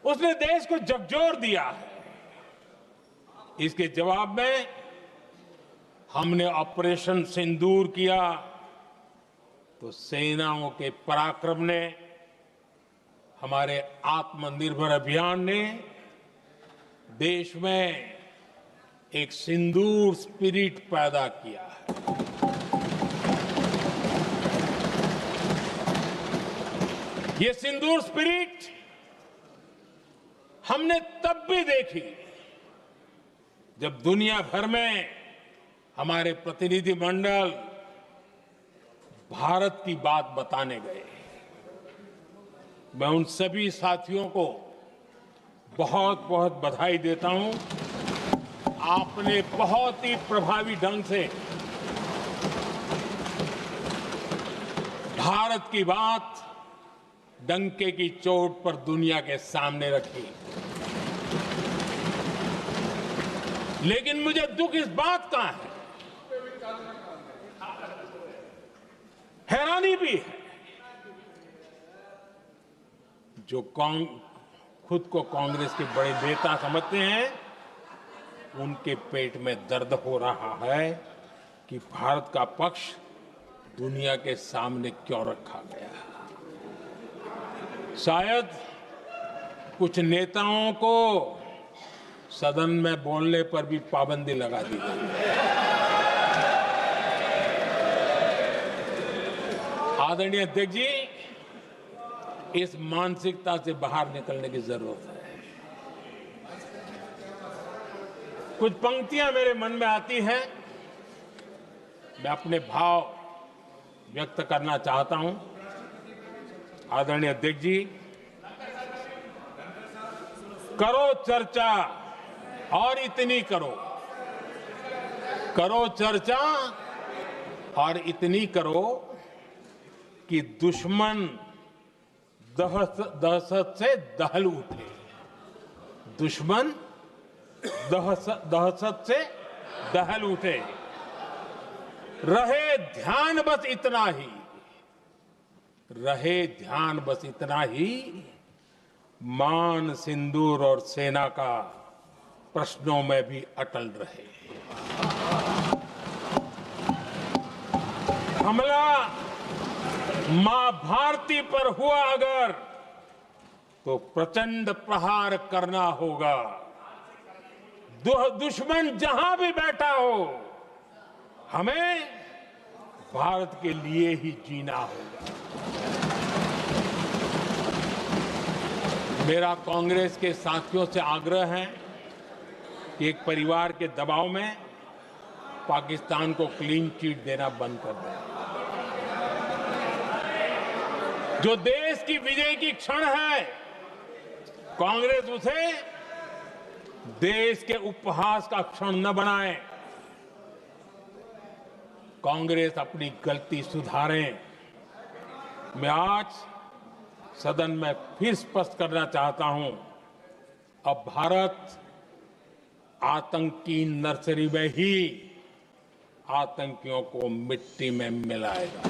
उसने देश को झकझोर दिया है। इसके जवाब में हमने ऑपरेशन सिंदूर किया तो सेनाओं के पराक्रम ने, हमारे आत्मनिर्भर अभियान ने देश में एक सिंदूर स्पिरिट पैदा किया है। ये सिंदूर स्पिरिट हमने तब भी देखी जब दुनिया भर में हमारे प्रतिनिधि मंडल भारत की बात बताने गए। मैं उन सभी साथियों को बहुत बहुत बधाई देता हूं। आपने बहुत ही प्रभावी ढंग से भारत की बात डंके की चोट पर दुनिया के सामने रखी। लेकिन मुझे दुख इस बात का है, हैरानी भी है, जो खुद को कांग्रेस के बड़े नेता समझते हैं, उनके पेट में दर्द हो रहा है कि भारत का पक्ष दुनिया के सामने क्यों रखा गया। शायद कुछ नेताओं को सदन में बोलने पर भी पाबंदी लगा दी गई है। आदरणीय अध्यक्ष जी, इस मानसिकता से बाहर निकलने की जरूरत है। कुछ पंक्तियां मेरे मन में आती हैं, मैं अपने भाव व्यक्त करना चाहता हूं। आदरणीय अध्यक्ष जी, करो चर्चा और इतनी करो, करो चर्चा और इतनी करो कि दुश्मन दहशत से दहल उठे, दुश्मन दहशत से दहल उठे। रहे ध्यान बस इतना ही, रहे ध्यान बस इतना ही, मान सिंदूर और सेना का प्रश्नों में भी अटल रहे। हमला मां भारती पर हुआ अगर, तो प्रचंड प्रहार करना होगा। दुश्मन जहां भी बैठा हो, हमें भारत के लिए ही जीना होगा। मेरा कांग्रेस के साथियों से आग्रह है कि एक परिवार के दबाव में पाकिस्तान को क्लीन चिट देना बंद कर दें। जो देश की विजय की क्षण है, कांग्रेस उसे देश के उपहास का क्षण न बनाए। कांग्रेस अपनी गलती सुधारें। मैं आज सदन में फिर स्पष्ट करना चाहता हूं, अब भारत आतंक की नर्सरी में ही आतंकियों को मिट्टी में मिलाएगा।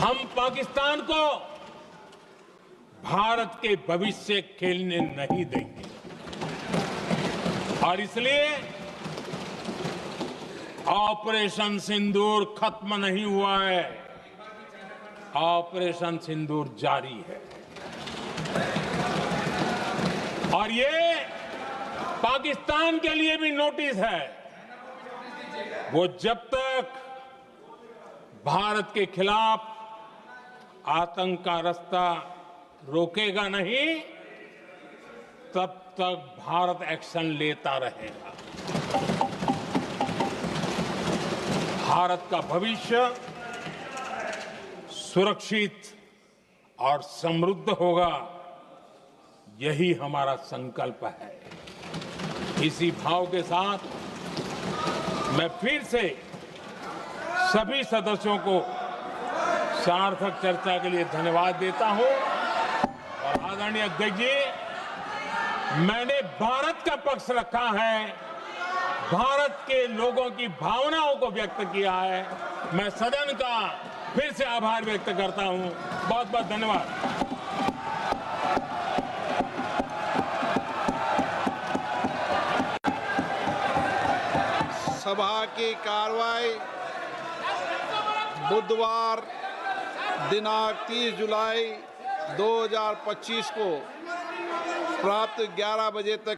हम पाकिस्तान को भारत के भविष्य खेलने नहीं देंगे और इसलिए ऑपरेशन सिंदूर खत्म नहीं हुआ है, ऑपरेशन सिंदूर जारी है। और ये पाकिस्तान के लिए भी नोटिस है। वो जब तक भारत के खिलाफ आतंक का रास्ता रोकेगा नहीं, तब तक भारत एक्शन लेता रहेगा। भारत का भविष्य सुरक्षित और समृद्ध होगा, यही हमारा संकल्प है। इसी भाव के साथ मैं फिर से सभी सदस्यों को सार्थक चर्चा के लिए धन्यवाद देता हूं। और आदरणीय अध्यक्ष जी, मैंने भारत का पक्ष रखा है, भारत के लोगों की भावनाओं को व्यक्त किया है। मैं सदन का फिर से आभार व्यक्त करता हूं। बहुत बहुत धन्यवाद। सभा की कार्रवाई बुधवार दिनांक 30 जुलाई 2025 को प्राप्त 11 बजे तक